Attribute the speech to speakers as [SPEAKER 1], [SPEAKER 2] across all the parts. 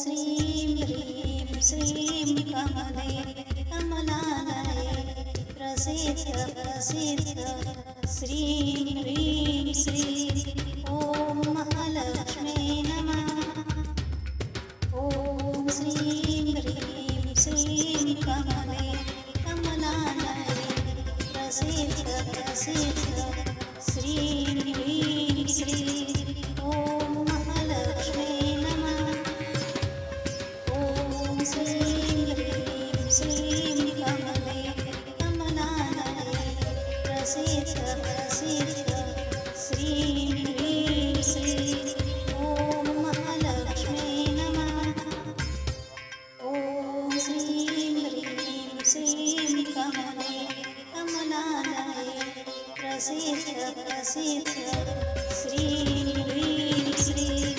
[SPEAKER 1] श्रीं ह्रीं श्रीं कमले कमलालये प्रसीद प्रसीद श्रीं ह्रीं श्रीं ॐ महालक्ष्मी नमः। ॐ श्रीं ह्रीं श्रीं कमले कमलालये प्रसीद प्रसीद श्रीं ह्रीं श्रीं ॐ महालक्ष्मी नमः। ॐ श्रीं ह्रीं श्रीं कमले कमलालये प्रसीद प्रसीद श्रीं ह्रीं श्रीं ॐ महालक्ष्मी नमः। ॐ श्रीं ह्रीं श्रीं कमले कमलालये प्रसीद प्रसीद श्रीं ह्रीं श्रीं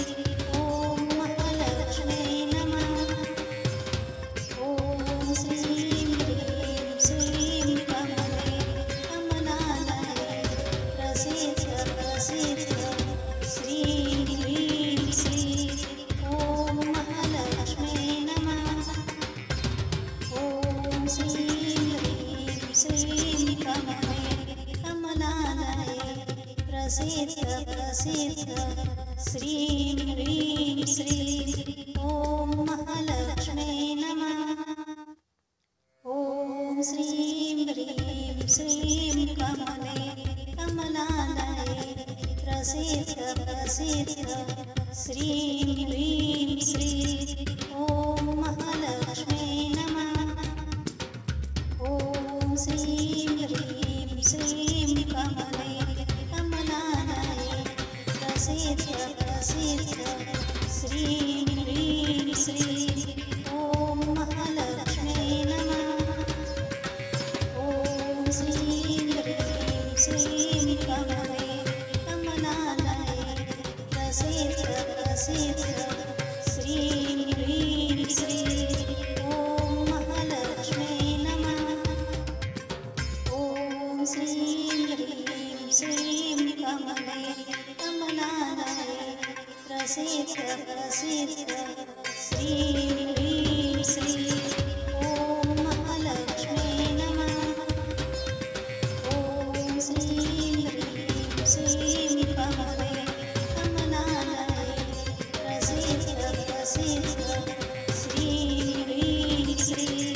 [SPEAKER 1] ॐ महालक्ष्मी नमः। ॐ श्रीं ह्रीं श्रीं कमले कमलालये प्रसीद प्रसीद श्रीं ह्रीं श्रीं ॐ महालक्ष्मी नमः। ॐ श्रीं ह्रीं श्रीं कमले कमलालये प्रसीद प्रसीद श्रीं ह्रीं श्रीं ॐ महालक्ष्मी नमः। ॐ श्रीं ह्रीं श्रीं कमले कमलालये प्रसीद प्रसीद श्रीं ह्रीं श्रीं ॐ महालक्ष्मी नमः। ॐ श्रीं ह्रीं श्रीं कमले कमलालये प्रसीद प्रसीद श्रीं ह्रीं श्रीं ॐ महालक्ष्मी नमः। ॐ श्रीं ह्रीं श्रीं कमले कमलालये प्रसीद प्रसीद श्रीं ह्रीं श्रीं ॐ महालक्ष्मी नमः। ॐ श्रीं ह्रीं श्रीं कमले कमलालये प्रसीद प्रसीद श्रीं ह्रीं श्रीं ॐ महालक्ष्मी नमः। ॐ श्रीं ह्रीं श्रीं कमले कमलालये प्रसीद प्रसीद श्रीं ह्रीं श्रीं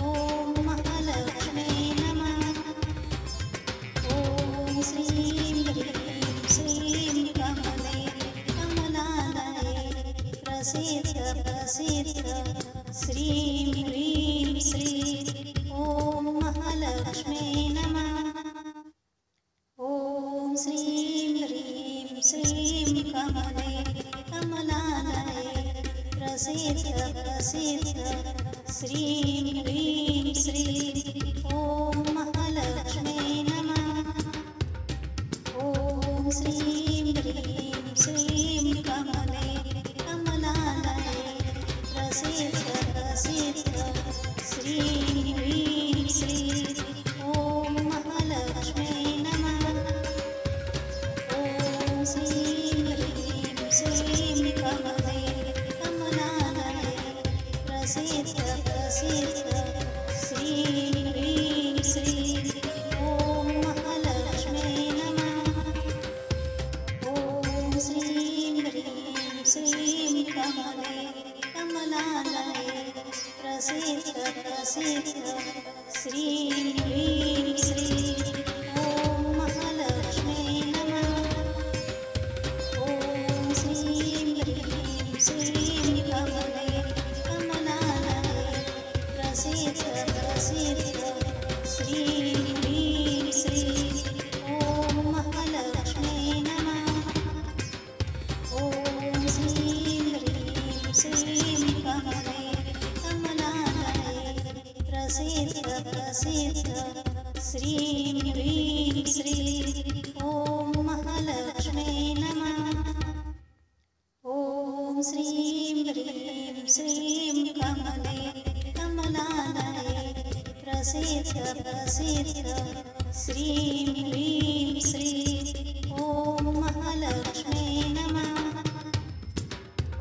[SPEAKER 1] ॐ महालक्ष्मी नमः। ॐ श्रीं ह्रीं श्रीं कमले कमलालये प्रसीद प्रसीद श्रीं ह्रीं श्रीं ॐ महालक्ष्मी नमः। ॐ श्रीं ह्रीं श्रीं कमले कमलालये प्रसीद प्रसीद श्रीं ह्रीं श्रीं ॐ महालक्ष्मी नमः। ॐ श्रीं ह्रीं श्रीं कमले कमलालये प्रसीद प्रसीद श्रीं ह्रीं श्रीं ॐ महालक्ष्मी नमः। ॐ श्रीं ह्रीं श्रीं कमले कमलालये प्रसीद प्रसीद श्रीं ह्रीं श्रीं ॐ महालक्ष्मी नमः। ॐ श्रीं ह्रीं श्रीं कमले कमलालये प्रसीद प्रसीद श्रीं ह्रीं श्रीं ॐ महालक्ष्मी नमः। ॐ श्रीं ह्रीं श्रीं कमले कमलालये प्रसीद प्रसीद श्रीं ह्रीं श्रीं ॐ महालक्ष्मी नमः। ॐ श्रीं ह्रीं श्रीं कमले कमलालये प्रसीद प्रसीद श्रीं ह्रीं श्रीं ॐ महालक्ष्मी नमः। ॐ श्रीं ह्रीं श्रीं कमले कमलालये प्रसीद प्रसीद श्रीं ह्रीं श्रीं ॐ महालक्ष्मी नमः।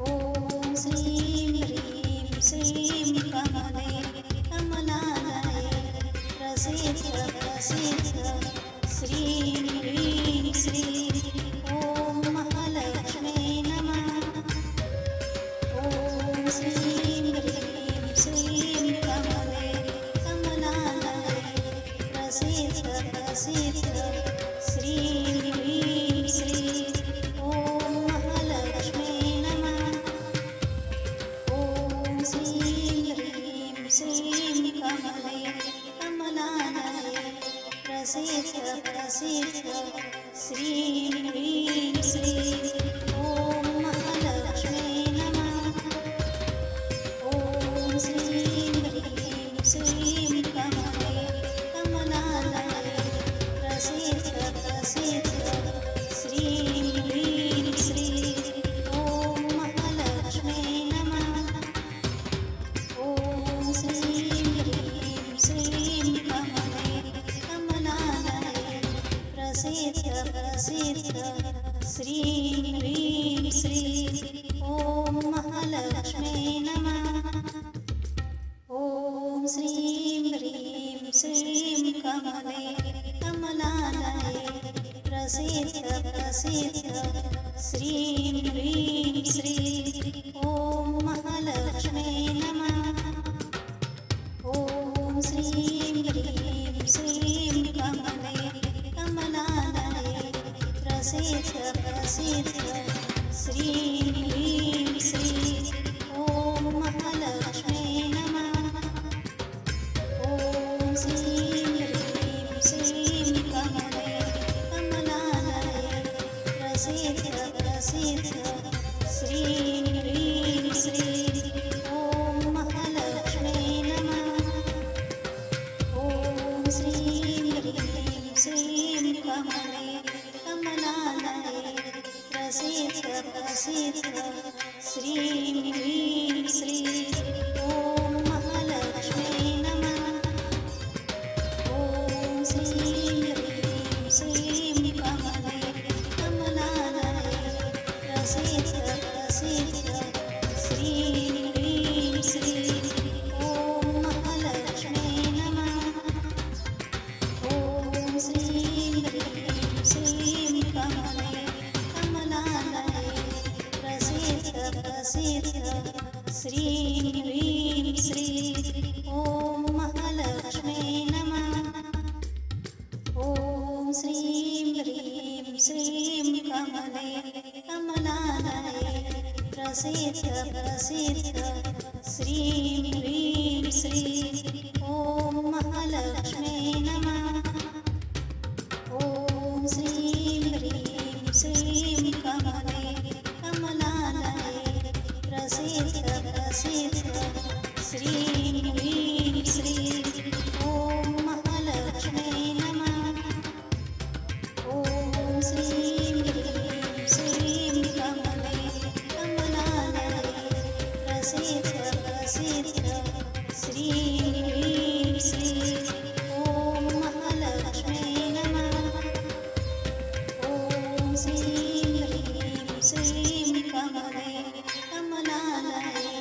[SPEAKER 1] ॐ श्रीं प्रसिद्ध प्रसिद्ध श्रीं ह्रीं श्रीं ॐ महालक्ष्मे नमः। ॐ श्रीं ह्रीं श्रीं कमले कमलालये प्रसिद्ध प्रसिद्ध श्रीं ह्रीं श्रीं ॐ महालक्ष्मे नमः। ॐ श्रीं ह्रीं श्रीं कमले कमलालये प्रसिद्ध प्रसिद्ध श्रीं ह्रीं श्रीं ॐ महालक्ष्मे नमः। ॐ श्रीं ह्रीं श्रीं कमले कमलालये प्रसिद्ध प्रसिद्ध श्रीं ह्रीं श्रीं ॐ महालक्ष्मे नमः। ॐ श्रीं ह्रीं श्रीं कमले कमलालये प्रसिद्ध प्रसिद्ध श्रीं ह्रीं श्रीं ॐ महालक्ष्मे नमः। ॐ श्रीं ह्रीं श्रीं कमले कमलालये प्रसिद्ध प्रसिद्ध श्रीं ह्रीं श्रीं ॐ महालक्ष्मे नमः। ॐ श्रीं ह्रीं श्रीं कमले कमलालये प्रसिद्ध प्रसिद्ध श्रीं ह्रीं श्रीं ॐ महालक्ष्मे नमः। ॐ श्रीं ह्रीं श्रीं कमले कमलालये प्रसिद्ध प्रसिद्ध श्रीं ह्रीं श्रीं ॐ महालक्ष्मे नमः। ॐ श्रीं ह्रीं श्रीं कमले कमलालये प्रसिद्ध प्रसिद्ध श्रीं ह्रीं श्रीं ॐ महालक्ष्मे नमः। ॐ श्रीं ह्रीं श्रीं कमले कमलालये प्रसिद्ध प्रसिद्ध श्रीं ह्रीं श्रीं ॐ महालक्ष्मे नमः। ॐ श्रीं ह्रीं श्रीं कमले कमलालये प्रसिद्ध प्रसिद्ध श्रीं ह्रीं श्रीं ॐ महालक्ष्मे नमः। ॐ श्रीं ह्रीं श्रीं कमले कमलालये प्रसिद्ध प्रसिद्ध श्रीं ह्रीं श्रीं ॐ महालक्ष्मे नमः। ॐ श्रीं ह्रीं श्रीं कमले कमलालये प्रसिद्ध प्रसिद्ध श्रीं ह्रीं श्रीं ॐ महालक्ष्मे नमः। ॐ श्रीं ह्रीं श्रीं कमले कमलालये प्रसिद्ध प्रसिद्ध श्रीं ह्रीं श्रीं ॐ महालक्ष्मे नमः। ॐ श्रीं ह्रीं श्रीं कमले कमलालये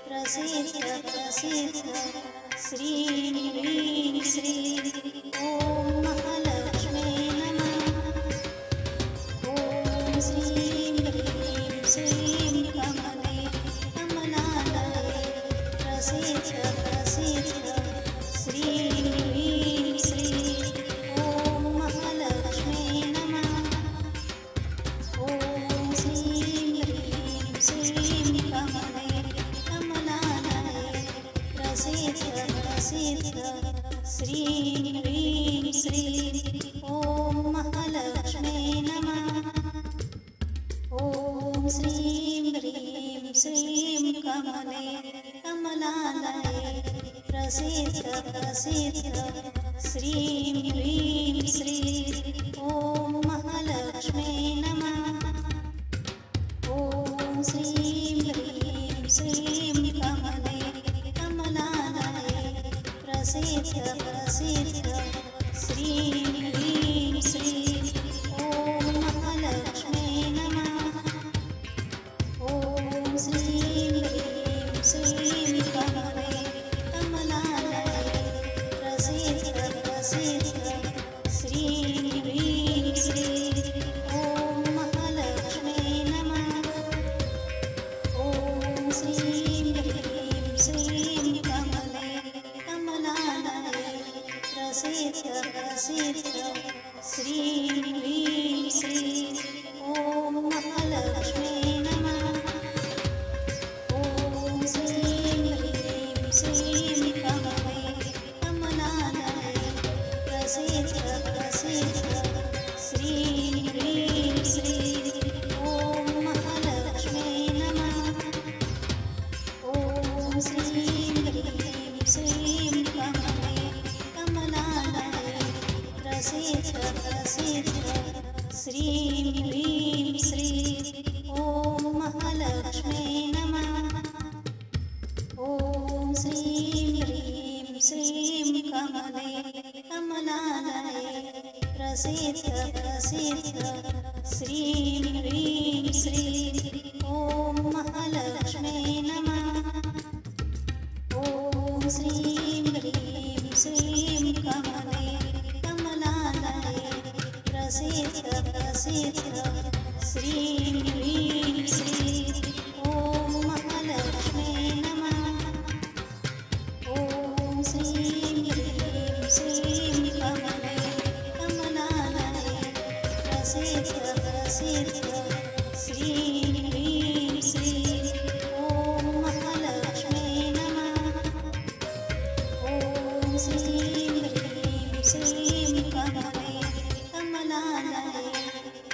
[SPEAKER 1] प्रसिद्ध प्रसिद्ध श्रीं ह्रीं श्रीं ॐ महालक्ष्मे नमः। ॐ श्रीं ह्रीं श्रीं कमले कमलालये प्रसिद्ध प्रसिद्ध श्रीं ह्रीं श्रीं ॐ महालक्ष्मे नमः। ॐ श्रीं ह्रीं श्रीं कमले कमलालये प्रसिद्ध प्रसिद्ध श्रीं ह्रीं श्रीं ॐ महालक्ष्मे नमः। ॐ श्रीं ह्रीं श्रीं कमले कमलालये प्रसिद्ध प्रसिद्ध श्रीं ह्रीं श्रीं ॐ महालक्ष्मे नमः। ॐ श्रीं ह्रीं श्रीं कमले कमलालये प्रसिद्ध प्रसिद्ध श्रीं ह्रीं श्रीं ॐ महालक्ष्मे नमः। ॐ श्रीं ह्रीं श्रीं कमले कमलालये प्रसिद्ध महालक्ष्म्यै नमः। ॐ श्रीं ह्रीं श्रीं कमले कमलालये प्रसीद प्रसीद श्रीं ह्रीं श्रीं ॐ महालक्ष्म्यै नमः। ॐ श्रीं ह्रीं श्रीं कमले कमलालये प्रसीद प्रसीद श्रीं ह्रीं श्रीं ॐ महालक्ष्म्यै नमः। ॐ श्रीं ह्रीं श्रीं कमले कमलालये प्रसीद प्रसीद श्रीं ह्रीं श्रीं ॐ महालक्ष्म्यै नमः। ॐ श्रीं ह्रीं श्रीं कमले कमलालये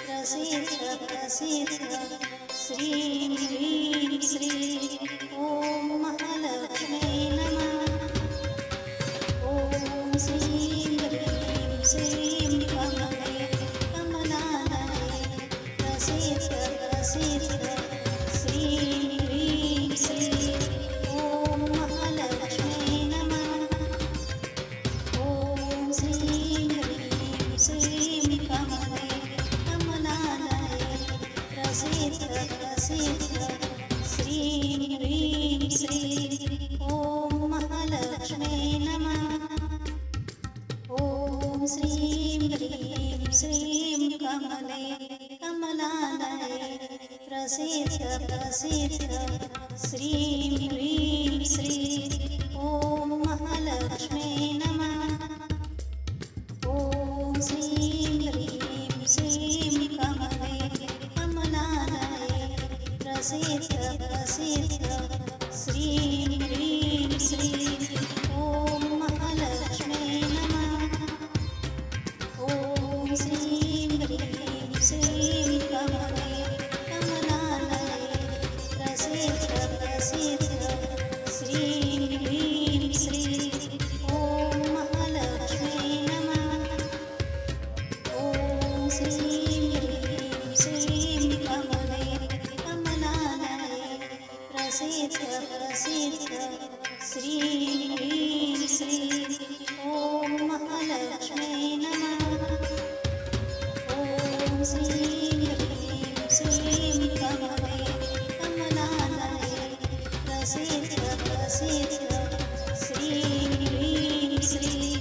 [SPEAKER 1] प्रसीद प्रसीद श्रीं ह्रीं श्रीं ॐ महालक्ष्म्यै नमः। ॐ श्रीं ह्रीं श्रीं कमले कमलालये प्रसीद प्रसीद श्रीं ह्रीं श्रीं ॐ महालक्ष्म्यै नमः। ॐ श्रीं ह्रीं श्रीं कमले कमलालये प्रसीद प्रसीद श्रीं ह्रीं श्रीं ॐ महालक्ष्म्यै नमः। ॐ श्रीं ह्रीं श्रीं कमले कमलालये प्रसीद प्रसीद श्रीं ह्रीं श्रीं ॐ महालक्ष्म्यै नमः। ॐ श्रीं ह्रीं श्रीं कमले कमलालये प्रसीद प्रसीद श्रीं ह्रीं श्रीं ॐ महालक्ष्म्यै नमः। ॐ श्रीं ह्रीं श्रीं कमले कमलालये प्रसीद प्रसीद श्रीं ह्रीं श्रीं ॐ महालक्ष्म्यै नमः। ॐ श्रीं ह्रीं श्रीं कमले कमलालये प्रसीद प्रसीद श्रीं ह्रीं श्रीं ॐ महालक्ष्म्यै नमः। ॐ श्रीं ह्रीं श्रीं कमले कमलालये प्रसीद प्रसीद श्रीं ह्रीं श्रीं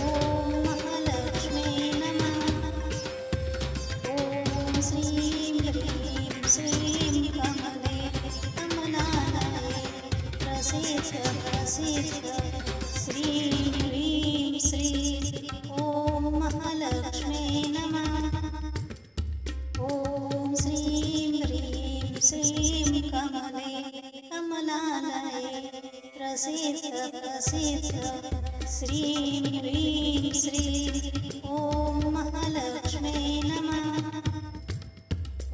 [SPEAKER 1] ॐ महालक्ष्म्यै नमः। ॐ श्रीं ह्रीं श्रीं कमले कमलालये प्रसीद प्रसीद श्रीं ह्रीं श्रीं ॐ महालक्ष्म्यै नमः। ॐ श्रीं ह्रीं श्रीं कमले कमलालये प्रसीद प्रसीद श्रीं ह्रीं श्रीं ॐ महालक्ष्म्यै नमः।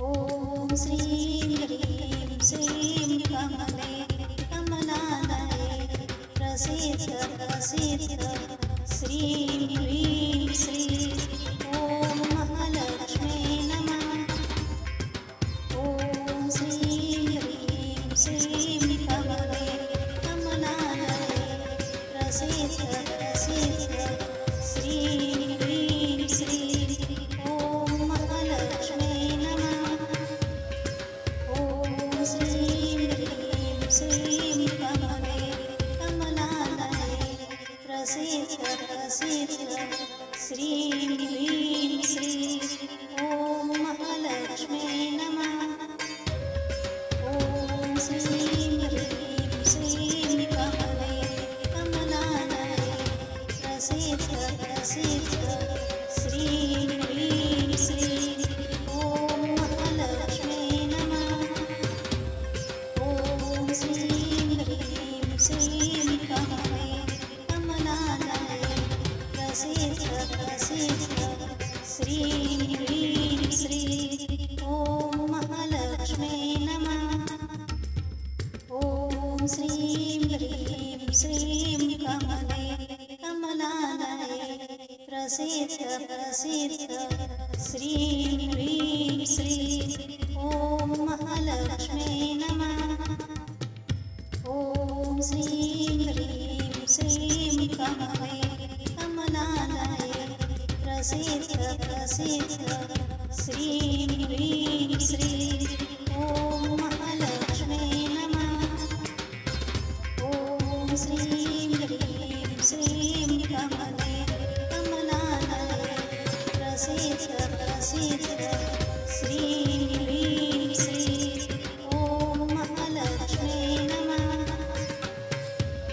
[SPEAKER 1] ॐ श्रीं ह्रीं श्रीं कमले कमलालये प्रसीद प्रसीद श्रीं ह्रीं श्रीं ॐ महालक्ष्म्यै नमः। ॐ श्रीं ह्रीं श्रीं कमले कमलालये प्रसीद प्रसीद श्रीं ह्रीं श्रीं ॐ महालक्ष्म्यै नमः। ॐ श्रीं ह्रीं श्रीं कमले कमलालये प्रसीद प्रसीद श्रीं ह्रीं श्रीं ॐ महालक्ष्म्यै नमः। ॐ श्रीं ह्रीं श्रीं कमले कमलालये प्रसीद प्रसीद श्रीं ह्रीं श्रीं ॐ महालक्ष्म्यै नमः। ॐ श्रीं ह्रीं श्रीं कमले कमलालये प्रसीद प्रसीद श्रीं ह्रीं श्रीं ॐ महालक्ष्म्यै नमः। ॐ श्रीं ह्रीं श्रीं कमले कमलालये प्रसीद प्रसीद श्रीं ह्रीं श्रीं ॐ महालक्ष्मी नमः। ॐ श्रीं ह्रीं श्रीं कमले कमलालये प्रसीद प्रसीद श्रीं ह्रीं श्रीं ॐ महालक्ष्मी नमः। ॐ श्रीं ह्रीं श्रीं कमले कमलालये प्रसीद प्रसीद श्रीं ह्रीं श्रीं ॐ महालक्ष्मी नमः।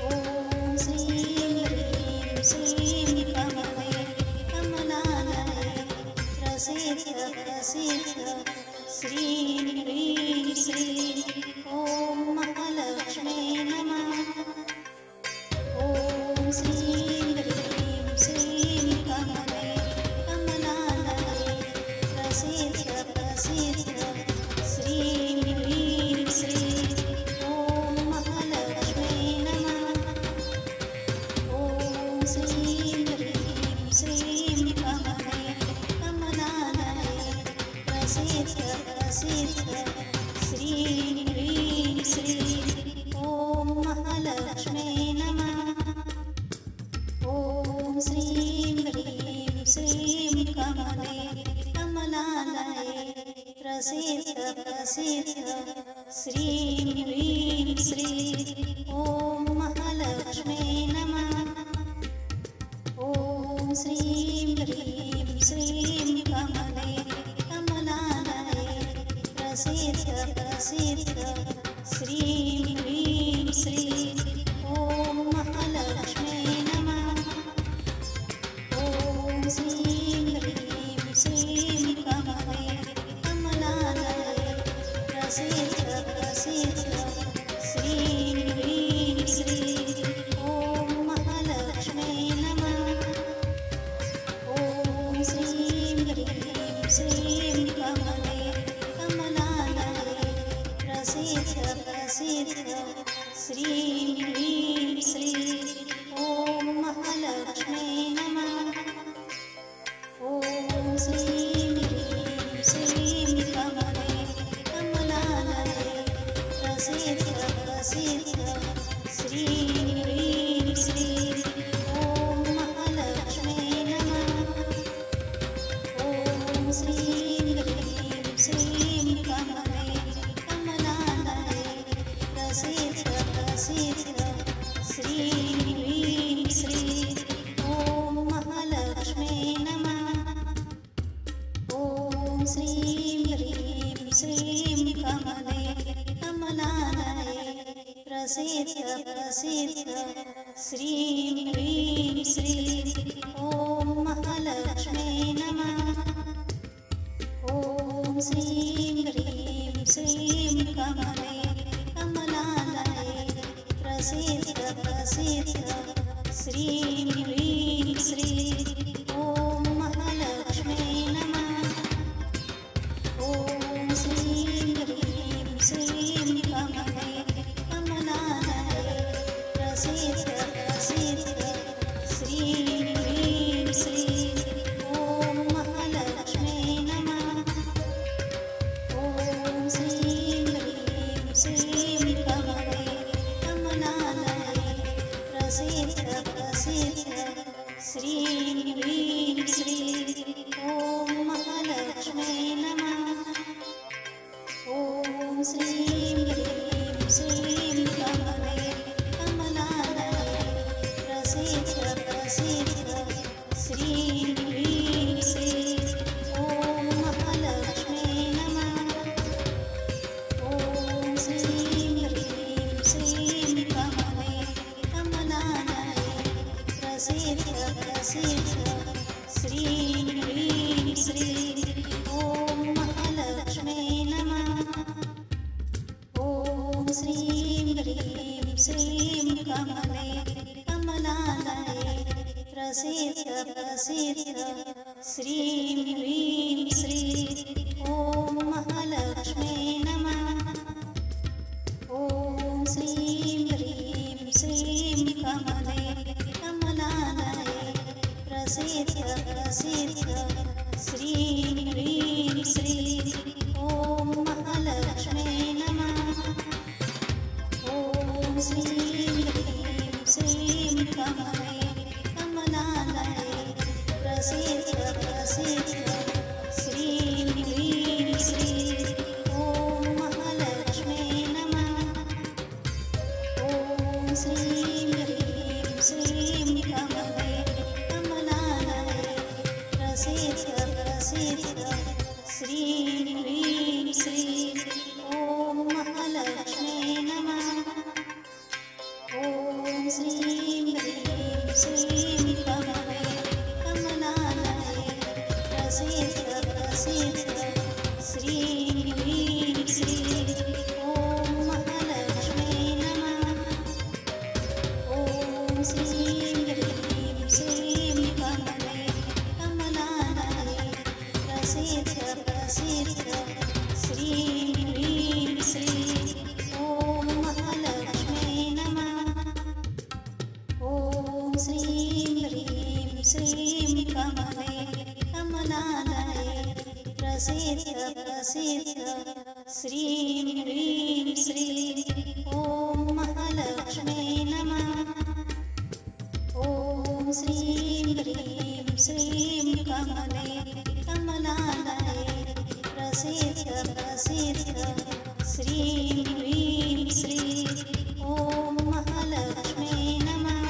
[SPEAKER 1] ॐ श्रीं ह्रीं श्रीं कमले कमलालये प्रसीद प्रसीद श्रीं ह्रीं श्रीं ॐ महालक्ष्मी नमः। ॐ श्रीं ह्रीं श्रीं कमले कमलालये प्रसीद प्रसीद श्रीं ह्रीं श्रीं ॐ महालक्ष्मी नमः। ॐ श्रीं ह्रीं श्रीं कमले कमलालये प्रसीद प्रसीद श्रीं ह्रीं श्रीं ॐ महालक्ष्मी नमः। ॐ श्रीं ह्रीं श्रीं कमले कमलालये प्रसीद प्रसीद श्रीं ह्रीं श्रीं ॐ महालक्ष्मी नमः। ॐ श्रीं ह्रीं श्रीं कमले कमलालये प्रसीद प्रसीद श्रीं ह्रीं श्रीं ॐ महालक्ष्मी नमः। ॐ श्रीं ह्रीं श्रीं कमले कमलालये प्रसीद प्रसीद श्रीं ह्रीं श्रीं ॐ महालक्ष्मी नमः। ॐ श्रीं ह्रीं श्रीं कमले कमलालये प्रसीद प्रसीद श्रीं ह्रीं श्रीं ॐ महालक्ष्मी नमः। ॐ श्रीं ह्रीं श्रीं कमले कमलालये प्रसीद प्रसीद श्रीं ह्रीं श्रीं ॐ महालक्ष्मी नमः। ॐ श्रीं ह्रीं श्रीं कमले कमलालये प्रसीद प्रसीद श्रीं ह्रीं श्रीं ॐ महालक्ष्मी नमः। ॐ श्रीं ह्रीं श्रीं कमले कमलालये प्रसीद प्रसीद श्रीं ह्रीं श्रीं ॐ महालक्ष्मी नमः। ॐ श्रीं ह्रीं श्रीं कमले कमलालये प्रसीद प्रसीद श्रीं ह्रीं श्रीं ॐ महालक्ष्मी नमः। ॐ श्रीं ह्रीं श्रीं कमले कमलालये प्रसीद प्रसीद श्रीं ह्रीं श्रीं ॐ महालक्ष्मी नमः। ॐ श्रीं ह्रीं श्रीं कमले कमलालये प्रसीद प्रसीद श्रीं ह्रीं श्रीं ॐ महालक्ष्मी नमः। ॐ श्रीं ह्रीं श्रीं कमले कमलालये प्रसीद प्रसीद श्रीं ह्रीं श्रीं ॐ महालक्ष्मी नमः। ॐ श्रीं ह्रीं श्रीं कमले कमलालये प्रसीद प्रसीद श्रीं ह्रीं श्रीं ॐ महालक्ष्मी नमः। ॐ श्रीं ह्रीं श्रीं कमले कमलालये प्रसीद प्रसीद श्रीं ह्रीं श्रीं ॐ महालक्ष्मी नमः। ॐ श्रीं ह्रीं श्रीं कमले कमलालये प्रसीद प्रसीद श्रीं ह्रीं श्रीं ॐ महालक्ष्मे नमः। ॐ श्रीं ह्रीं श्रीं कमले कमलालये प्रसीद प्रसीद श्रीं ह्रीं श्रीं ॐ महालक्ष्मे नमः। ॐ श्रीं ह्रीं श्रीं कमले कमलालये प्रसीद प्रसीद श्रीं ह्रीं श्रीं ॐ महालक्ष्मे नमः। ॐ श्रीं ह्रीं श्रीं कमले कमलालये प्रसीद प्रसीद श्रीं ह्रीं श्रीं ॐ महालक्ष्मे नमः। ॐ श्रीं ह्रीं श्रीं कमले कमलालये प्रसीद प्रसीद श्रीं ह्रीं श्रीं ॐ महालक्ष्मे नमः। ॐ श्रीं ह्रीं श्रीं कमले कमलालये प्रसीद प्रसीद श्रीं ह्रीं श्रीं ॐ महालक्ष्मे नमः। ॐ श्रीं ह्रीं श्रीं कमले कमलालये प्रसीद प्रसीद श्रीं ह्रीं श्रीं ॐ महालक्ष्मे नमः।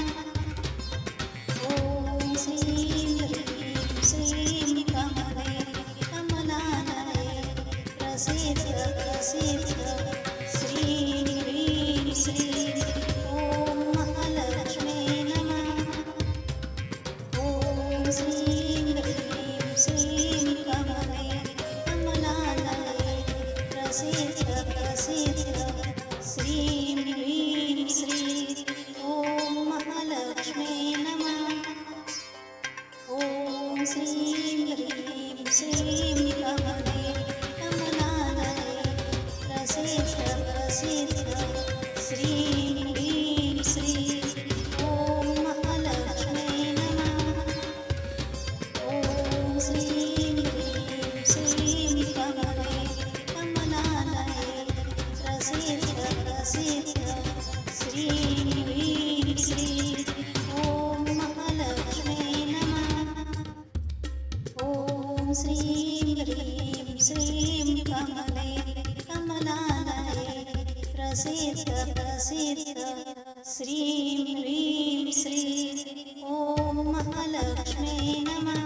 [SPEAKER 1] ॐ श्रीं ह्रीं श्रीं कमले कमलालये प्रसीद प्रसीद श्रीं ह्रीं श्रीं ॐ महालक्ष्मे नमः। ॐ श्रीं ह्रीं श्रीं कमले कमलालये प्रसीद प्रसीद श्रीं ह्रीं श्रीं ॐ महालक्ष्मे नमः। ॐ श्रीं ह्रीं श्रीं कमले कमलालये प्रसीद प्रसीद श्रीं ह्रीं श्रीं ॐ महालक्ष्मे नमः। ॐ श्रीं ह्रीं श्रीं कमले कमलालये प्रसीद प्रसीद श्रीं ह्रीं श्रीं ॐ महालक्ष्मे नमः। ॐ श्रीं ह्रीं श्रीं कमले कमलालये प्रसीद प्रसीद श्रीं ह्रीं श्रीं ॐ महालक्ष्मे नमः।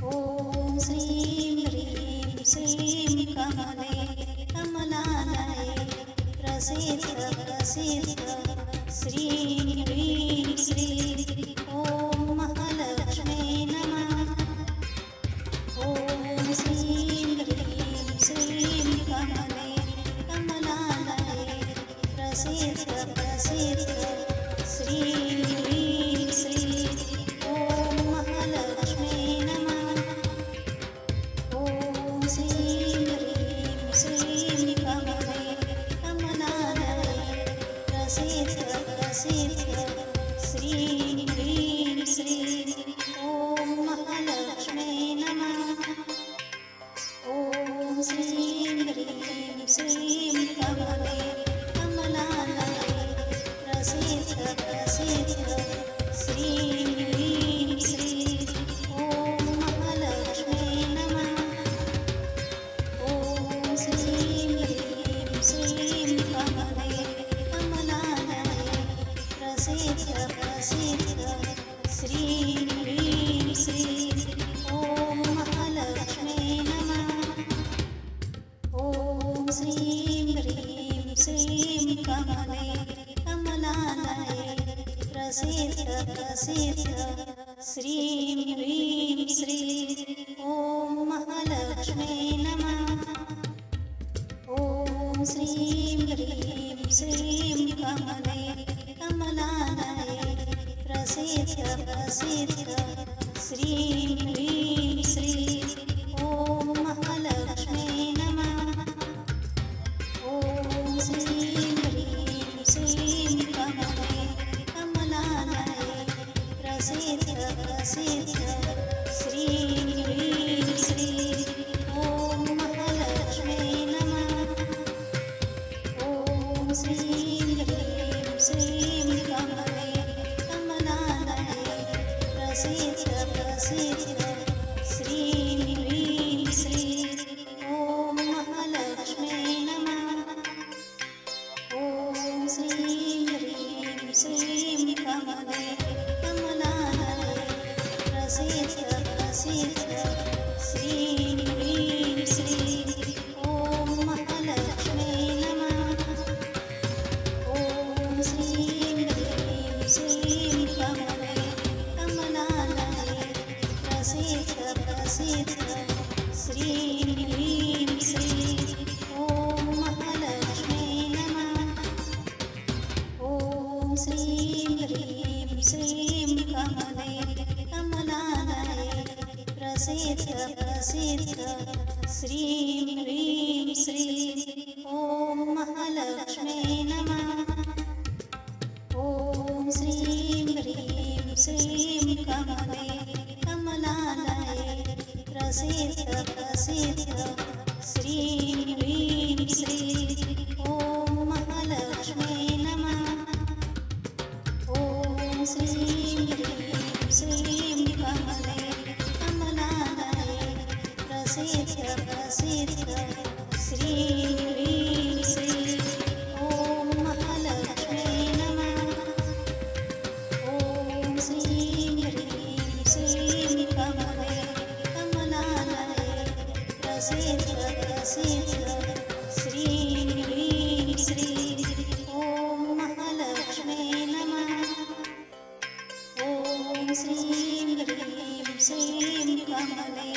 [SPEAKER 1] ॐ श्रीं ह्रीं श्रीं कमले कमलालये प्रसीद प्रसीद श्रीं ह्रीं श्रीं ॐ महालक्ष्मे नमः। ॐ श्रीं ह्रीं श्रीं कमले कमलालये प्रसीद प्रसीद श्रीं ह्रीं श्रीं ॐ महालक्ष्मे नमः। ॐ श्रीं ह्रीं श्रीं कमले कमलालये प्रसीद प्रसीद श्रीं ह्रीं श्रीं ॐ महालक्ष्मे नमः। ॐ श्रीं ह्रीं श्रीं कमले कमलालये प्रसीद प्रसीद श्रीं ह्रीं श्रीं ॐ महालक्ष्मे नमः। ॐ श्रीं ह्रीं श्रीं कमले कमलालये प्रसीद प्रसीद श्रीं ह्रीं श्रीं ॐ महालक्ष्मे नमः। ॐ श्रीं ह्रीं श्रीं कमले कमलालये प्रसीद प्रसीद श्रीं ह्रीं श्रीं ॐ महालक्ष्मे नमः। ॐ श्रीं ह्रीं श्रीं कमले कमलालये प्रसीद प्रसीद श्रीं ह्रीं श्रीं ॐ महालक्ष्मे नमः। ॐ श्रीं ह्रीं श्रीं कमले कमलालये प्रसीद प्रसीद श्रीं ह्रीं श्रीं ॐ महालक्ष्मे श्रीं ह्रीं श्रीं कमले कमलालये प्रसीद प्रसीद श्रीं ह्रीं श्रीं ॐ महालक्ष्म्यै नमः। ॐ श्रीं ह्रीं श्रीं कमले कमलालये प्रसीद प्रसीद श्रीं ह्रीं श्रीं ॐ महालक्ष्म्यै नमः। ॐ श्रीं ह्रीं श्रीं कमले कमलालये प्रसीद प्रसीद श्रीं ह्रीं श्रीं ॐ महालक्ष्म्यै नमः। ॐ श्रीं ह्रीं श्रीं कमले कमलालये प्रसीद प्रसीद श्रीं ह्रीं श्रीं ॐ महालक्ष्म्यै नमः। ॐ श्रीं ह्रीं श्रीं कमले कमलालये प्रसीद प्रसीद श्रीं ह्रीं श्रीं ॐ महालक्ष्म्यै नमः। ॐ श्रीं ह्रीं श्रीं कमले कमलालये प्रसीद प्रसीद श्रीं ह्रीं श्रीं ॐ महालक्ष्म्यै नमः। ॐ श्रीं ह्रीं श्रीं कमले कमलालये प्रसीद प्रसीद श्रीं ह्रीं श्रीं ॐ महालक्ष्म्यै नमः। ॐ श्रीं ह्रीं श्रीं कमले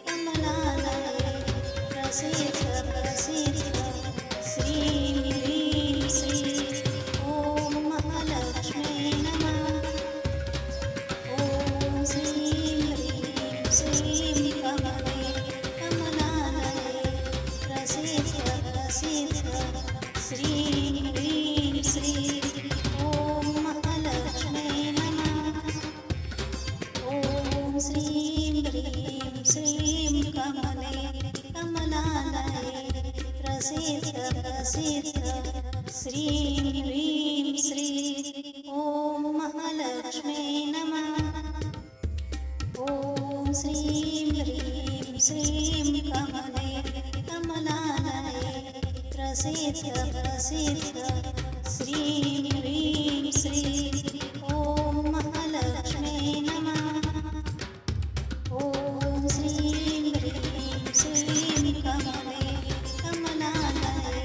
[SPEAKER 1] कमलालये प्रसीद प्रसीद श्रीं ह्रीं श्रीं ॐ महालक्ष्म्यै नमः। ॐ श्रीं ह्रीं श्रीं कमले कमलालये प्रसीद प्रसीद श्रीं ह्रीं श्रीं ॐ महालक्ष्म्यै नमः। ॐ श्रीं ह्रीं श्रीं कमले कमलालये प्रसीद प्रसीद श्रीं ह्रीं श्रीं ॐ महालक्ष्म्यै नमः। ॐ श्रीं ह्रीं श्रीं कमले कमलालये प्रसीद प्रसीद श्रीं ह्रीं श्रीं ॐ महालक्ष्म्यै नमः। ॐ श्रीं ह्रीं श्रीं कमले कमलालये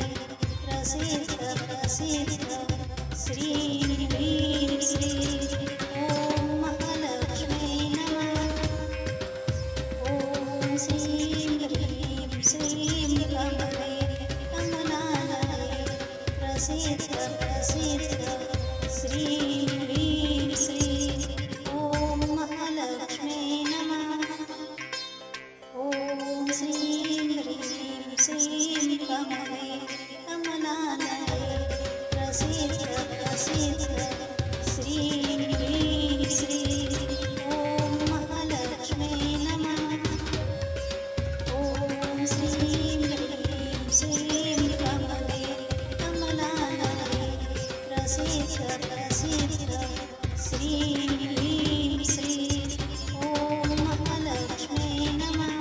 [SPEAKER 1] प्रसीद प्रसीद श्रीं ह्रीं श्रीं ॐ महालक्ष्म्यै नमः। ॐ श्रीं ह्रीं श्रीं कमले कमलालये प्रसीद प्रसीद श्रीं ह्रीं श्रीं ॐ महालक्ष्म्यै नमः। ॐ श्रीं ह्रीं श्रीं कमले कमलालये प्रसीद प्रसीद श्रीं ह्रीं श्रीं ॐ महालक्ष्म्यै नमः। ॐ श्रीं ह्रीं श्रीं कमले कमलालये प्रसीद प्रसीद श्रीं ह्रीं श्रीं ॐ महालक्ष्म्यै नमः।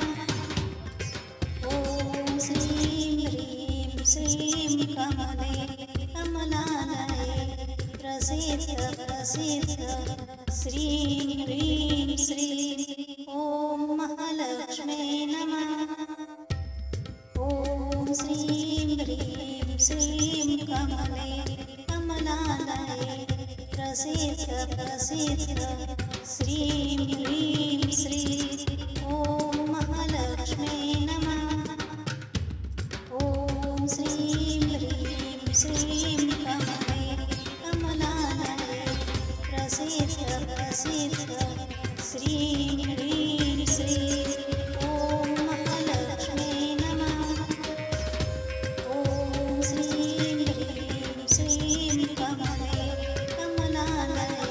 [SPEAKER 1] ॐ श्रीं ह्रीं श्रीं कमले कमलालये प्रसीद प्रसीद श्रीं ह्रीं श्रीं ॐ महालक्ष्म्यै नमः। ॐ श्रीं ह्रीं श्रीं कमले कमलालये प्रसीद प्रसीद श्रीं ह्रीं श्रीं ॐ महालक्ष्म्यै नमः। ॐ श्रीं ह्रीं श्रीं कमले कमलालये प्रसीद प्रसीद श्रीं ह्रीं श्रीं ॐ महालक्ष्म्यै नमः। ॐ श्रीं ह्रीं श्रीं कमले कमलालये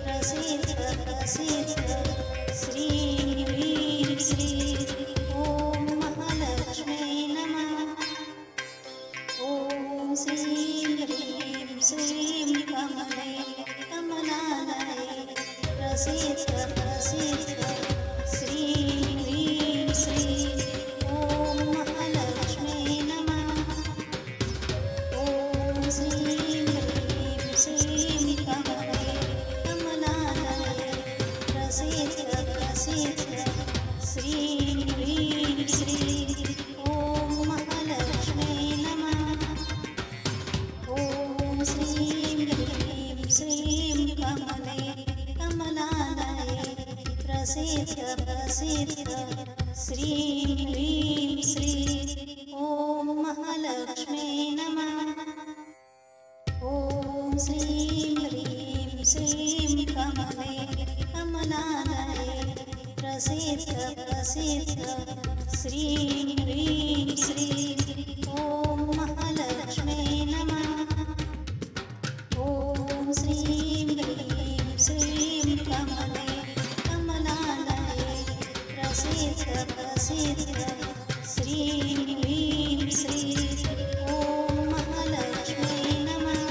[SPEAKER 1] प्रसीद प्रसीद श्रीं ह्रीं श्रीं ॐ महालक्ष्म्यै नमः। ॐ श्रीं प्रसिद्ध प्रसिद्ध श्री ह्रीं श्री ॐ महालक्ष्मी नमः। ॐ श्रीं ह्रीं श्रीं कमले कमलालये प्रसिद्ध प्रसिद्ध श्री ह्रीं श्री ॐ महालक्ष्मी नमः। ॐ श्रीं ह्रीं श्रीं कमले कमलालये प्रसिद्ध प्रसिद्ध श्री ह्रीं श्री ॐ महालक्ष्मी नमः। ॐ श्रीं ह्रीं श्रीं कमले कमलालये प्रसिद्ध प्रसिद्ध श्री ह्रीं श्री ॐ महालक्ष्मी नमः। ॐ श्रीं ह्रीं श्रीं कमले कमलालये प्रसिद्ध प्रसिद्ध श्री ह्रीं श्री ॐ महालक्ष्मी नमः।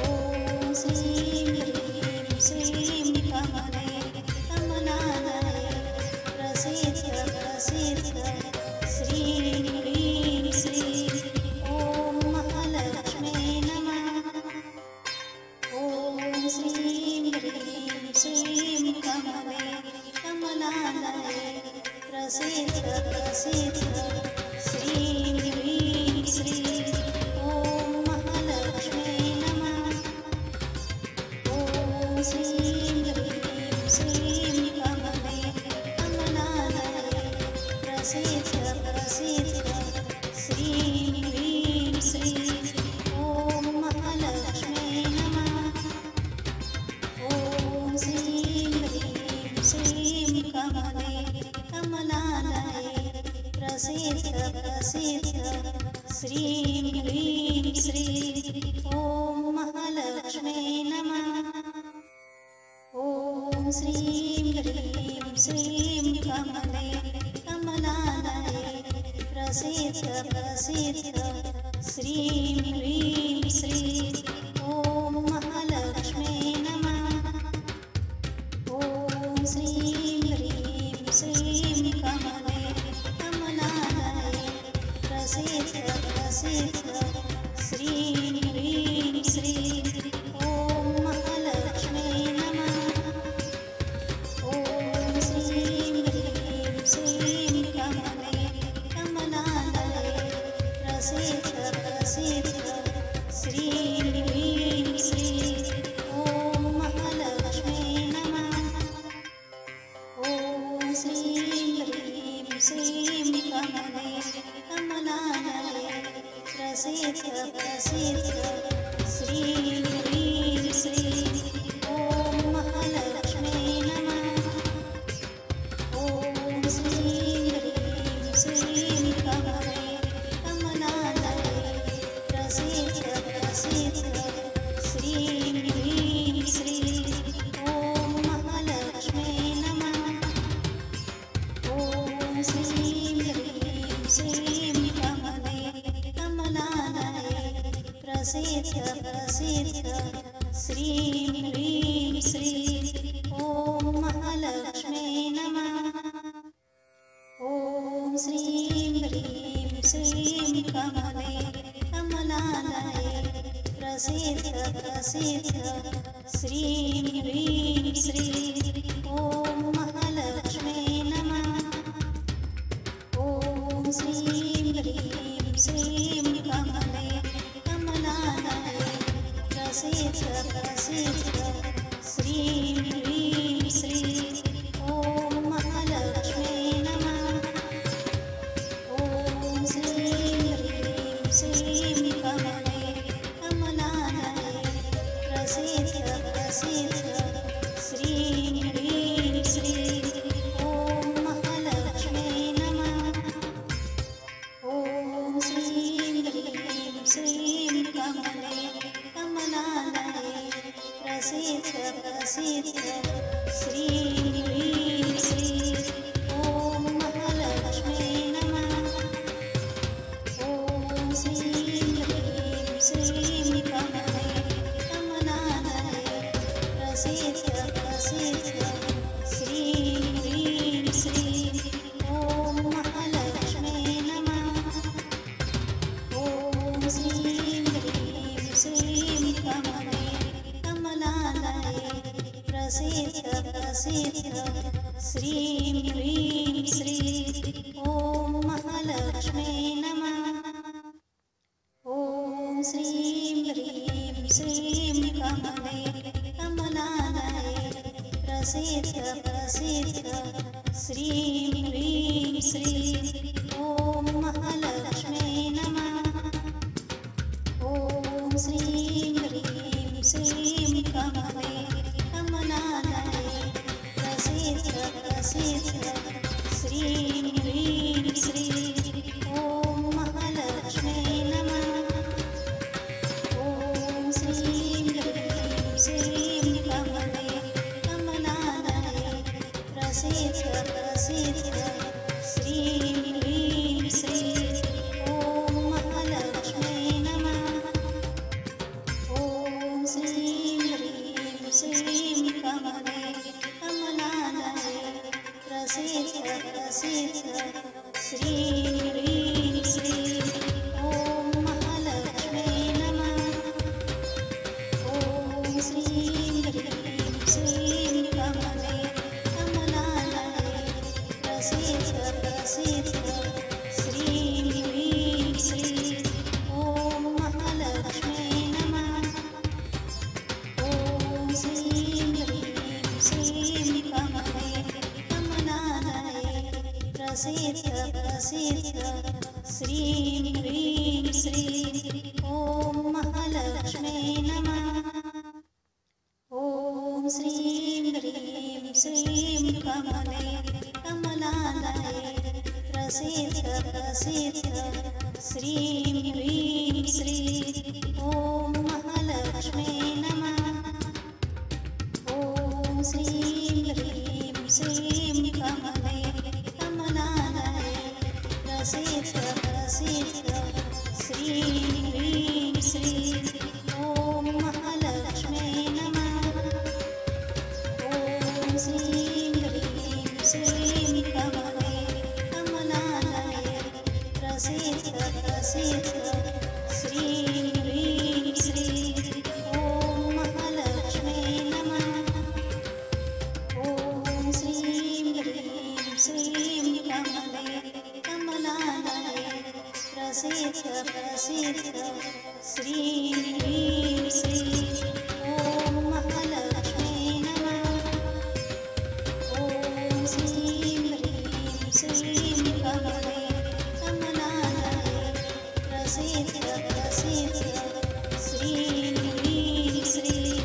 [SPEAKER 1] ॐ श्रीं ह्रीं श्रीं कमले कमलालये प्रसिद्ध प्रसिद्ध श्री ह्रीं श्री ॐ महालक्ष्मी नमः। ॐ श्रीं ह्रीं श्रीं कमले कमलालये प्रसिद्ध प्रसिद्ध श्री ह्रीं श्री ॐ महालक्ष्मी नमः। ॐ श्रीं ह्रीं श्रीं कमले कमलालये प्रसिद्ध प्रसिद्ध श्री ह्रीं श्री ॐ महालक्ष्मी नमः। ॐ श्रीं ह्रीं श्रीं कमले कमलालये प्रसिद्ध प्रसिद्ध श्री ह्रीं श्री ॐ महालक्ष्मी नमः। ॐ श्रीं ह्रीं श्रीं कमले कमलालये प्रसिद्ध प्रसिद्ध श्री ह्रीं श्री ॐ महालक्ष्मी नमः। ॐ श्रीं ह्रीं श्रीं कमले कमलालये प्रसिद्ध प्रसिद्ध श्री ह्रीं श्री ॐ महालक्ष्मी नमः। ॐ श्रीं ह्रीं श्रीं कमले कमलालये प्रसिद्ध प्रसिद्ध श्री ह्रीं श्री ॐ महालक्ष्मी नमः। ॐ श्रीं ह्रीं श्रीं कमले कमलालये प्रसिद्ध प्रसिद्ध श्री ह्रीं श्री ॐ महालक्ष्मी नमः। ॐ श्रीं ह्रीं श्रीं कमले कमलालये प्रसिद्ध प्रसिद्ध श्री ह्रीं श्री ॐ महालक्ष्मी नमः। ॐ श्रीं ह्रीं श्रीं कमले कमलालये प्रसिद्ध प्रसिद्ध श्री ह्रीं श्री ॐ महालक्ष्मी नमः। ॐ श्रीं ह्रीं श्रीं कमले कमलालये प्रसिद्ध प्रसिद्ध श्री ह्रीं श्री ॐ महालक्ष्मी नमः। ॐ श्रीं ह्रीं श्रीं कमले कमलालये प्रसिद्ध प्रसिद्ध श्री ह्रीं श्री ॐ महालक्ष्मी नमः। ॐ श्रीं ह्रीं श्रीं कमले कमलालये प्रसिद्ध प्रसिद्ध श्री ह्रीं श्री ॐ महालक्ष्मी नमः। ॐ श्रीं ह्रीं श्रीं कमले कमलालये प्रसिद्ध प्रसिद्ध श्री ह्रीं श्री ॐ महालक्ष्मी नमः। ॐ श्रीं ह्रीं श्रीं कमले कमलालये प्रसिद्ध श्रीं ह्रीं श्रीं कमले कमलालये प्रसीद प्रसीद श्रीं ह्रीं श्रीं ॐ महालक्ष्मी नमः। ॐ श्रीं ह्रीं श्रीं कमले कमलालये प्रसीद प्रसीद श्रीं ह्रीं श्रीं ॐ महालक्ष्मी नमः। ॐ श्रीं ह्रीं श्रीं कमले कमलालये प्रसीद प्रसीद श्रीं ह्रीं श्रीं ॐ महालक्ष्मी नमः। ॐ श्रीं ह्रीं श्रीं कमले कमलालये प्रसीद प्रसीद श्रीं ह्रीं श्रीं ॐ महालक्ष्मी नमः। ॐ श्रीं ह्रीं श्रीं कमले कमलालये प्रसीद प्रसीद श्रीं ह्रीं श्रीं ॐ महालक्ष्मी नमः। ॐ श्रीं ह्रीं श्रीं कमले कमलालये प्रसीद प्रसीद श्रीं ह्रीं श्रीं ॐ महालक्ष्मी नमः। ॐ श्रीं ह्रीं श्रीं कमले कमलालये प्रसीद प्रसीद श्रीं ह्रीं श्रीं ॐ महालक्ष्मी नमः। ॐ श्रीं ह्रीं श्रीं कमले कमलालये प्रसीद प्रसीद श्रीं ह्रीं श्रीं ॐ महालक्ष्मी नमः। ॐ श्रीं ह्रीं श्रीं कमले कमलालये प्रसीद प्रसीद श्रीं ह्रीं श्रीं ॐ महालक्ष्मी नमः। ॐ श्रीं ह्रीं श्रीं कमले कमलालये प्रसीद प्रसीद श्रीं ह्रीं श्रीं ॐ महालक्ष्मी नमः। ॐ श्रीं ह्रीं श्रीं कमले कमलालये प्रसीद प्रसीद श्रीं ह्रीं श्रीं ॐ महालक्ष्मी नमः। ॐ श्रीं ह्रीं श्रीं कमले कमलालये प्रसीद प्रसीद श्रीं ह्रीं श्रीं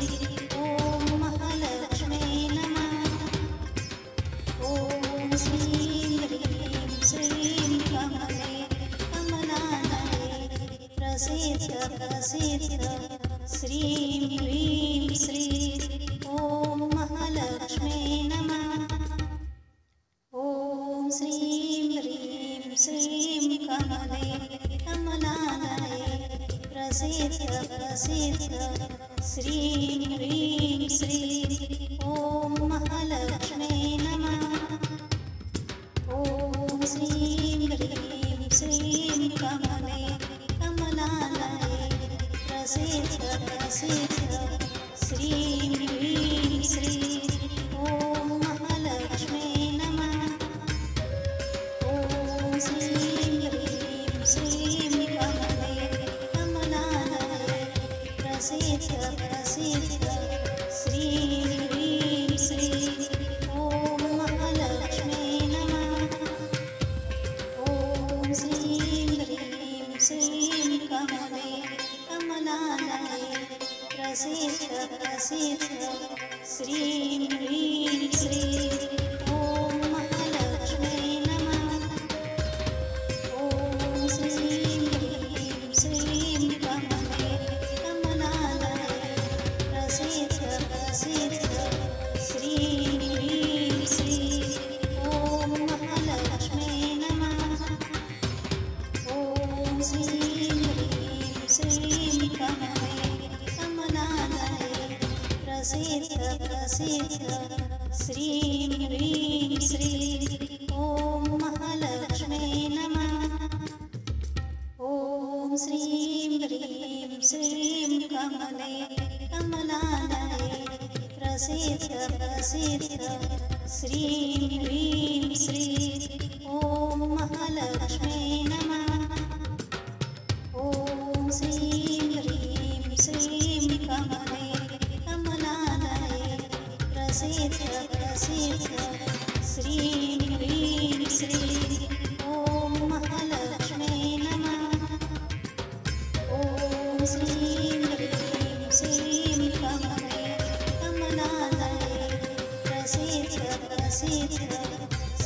[SPEAKER 1] ॐ महालक्ष्मी नमः। ॐ श्रीं ह्रीं श्रीं कमले कमलालये प्रसीद प्रसीद श्रीं ह्रीं श्रीं ॐ महालक्ष्मी नमः। ॐ श्रीं ह्रीं श्रीं कमले कमलालये प्रसीद प्रसीद श्रीं ह्रीं श्रीं ॐ महालक्ष्मी नमः। ॐ श्रीं ह्रीं श्रीं कमले कमलालये प्रसीद प्रसीद श्रीं ह्रीं श्रीं ॐ महालक्ष्मी नमः। ॐ श्रीं ह्रीं श्रीं कमले कमलालये प्रसीद प्रसीद श्रीं ह्रीं श्रीं ॐ महालक्ष्मी नमः। ॐ श्रीं ह्रीं श्रीं कमले कमलालये प्रसीद प्रसीद श्रीं ह्रीं श्रीं ॐ महालक्ष्मी नमः। ॐ श्रीं ह्रीं श्रीं कमले कमलालये प्रसीद प्रसीद श्रीं ह्रीं श्रीं ॐ महालक्ष्मी नमः। ॐ श्रीं ह्रीं श्रीं कमले कमलालये प्रसीद प्रसीद श्रीं ह्रीं श्रीं ॐ महालक्ष्मी नमः। ॐ श्रीं ह्रीं श्रीं कमले कमलालये प्रसीद प्रसीद श्रीं ह्रीं श्रीं ॐ महालक्ष्मी नमः। ॐ श्रीं ह्रीं श्रीं कमले कमलालये प्रसीद प्रसीद श्रीं ह्रीं श्रीं ॐ महालक्ष्मी नमः। ॐ श्रीं ह्रीं श्रीं कमले कमलालये प्रसीद प्रसीद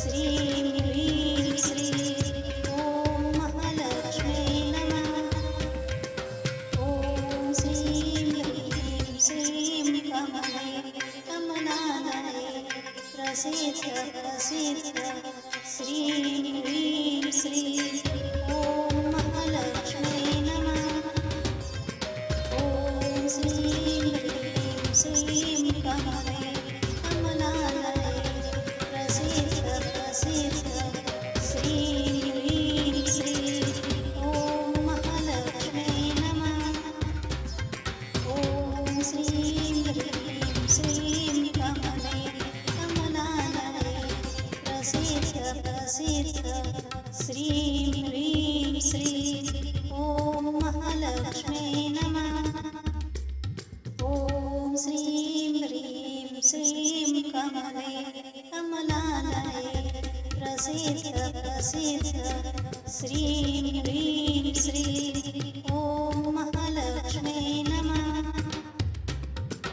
[SPEAKER 1] श्रीं ह्रीं श्रीं ॐ महालक्ष्मी नमः। ॐ श्रीं ह्रीं श्रीं कमले कमलालये प्रसीद प्रसीद श्रीं ह्रीं श्रीं ॐ महालक्ष्मी नमः। ॐ श्रीं ह्रीं श्रीं कमले कमलालये प्रसीद प्रसीद श्रीं ह्रीं श्रीं ॐ महालक्ष्मी नमः। ॐ श्रीं ह्रीं श्रीं कमले कमलालये प्रसीद प्रसीद श्रीं ह्रीं श्रीं ॐ महालक्ष्मी नमः। ॐ श्रीं ह्रीं श्रीं कमले कमलालये प्रसीद प्रसीद श्रीं ह्रीं श्रीं ॐ महालक्ष्मी नमः।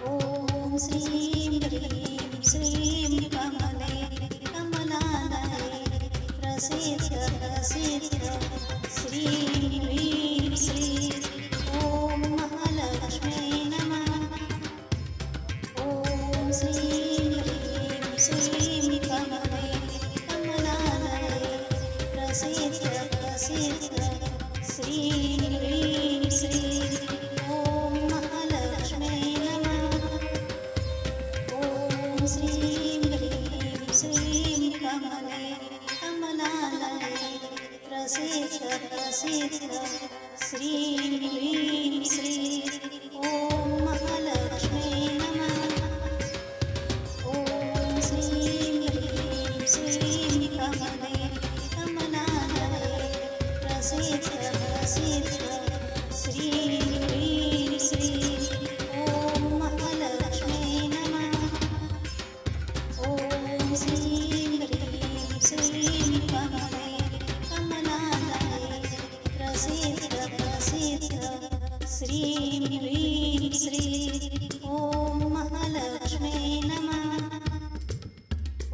[SPEAKER 1] ॐ श्रीं ह्रीं श्रीं कमले कमलालये प्रसीद प्रसीद श्रीं ह्रीं श्रीं ॐ महालक्ष्मी नमः। ॐ श्रीं ह्रीं श्रीं कमले कमलालये प्रसीद प्रसीद श्रीं ह्रीं श्रीं ॐ महालक्ष्मी नमः। ॐ श्रीं ह्रीं श्रीं कमले कमलालये प्रसीद प्रसीद श्रीं ह्रीं श्रीं ॐ महालक्ष्मी नमः। ॐ श्रीं ह्रीं श्रीं कमले कमलालये प्रसीद प्रसीद श्रीं ह्रीं श्रीं ॐ महालक्ष्मी नमः। ॐ श्रीं ह्रीं श्रीं कमले कमलालये प्रसीद प्रसीद श्रीं ह्रीं श्रीं ॐ महालक्ष्मी नमः।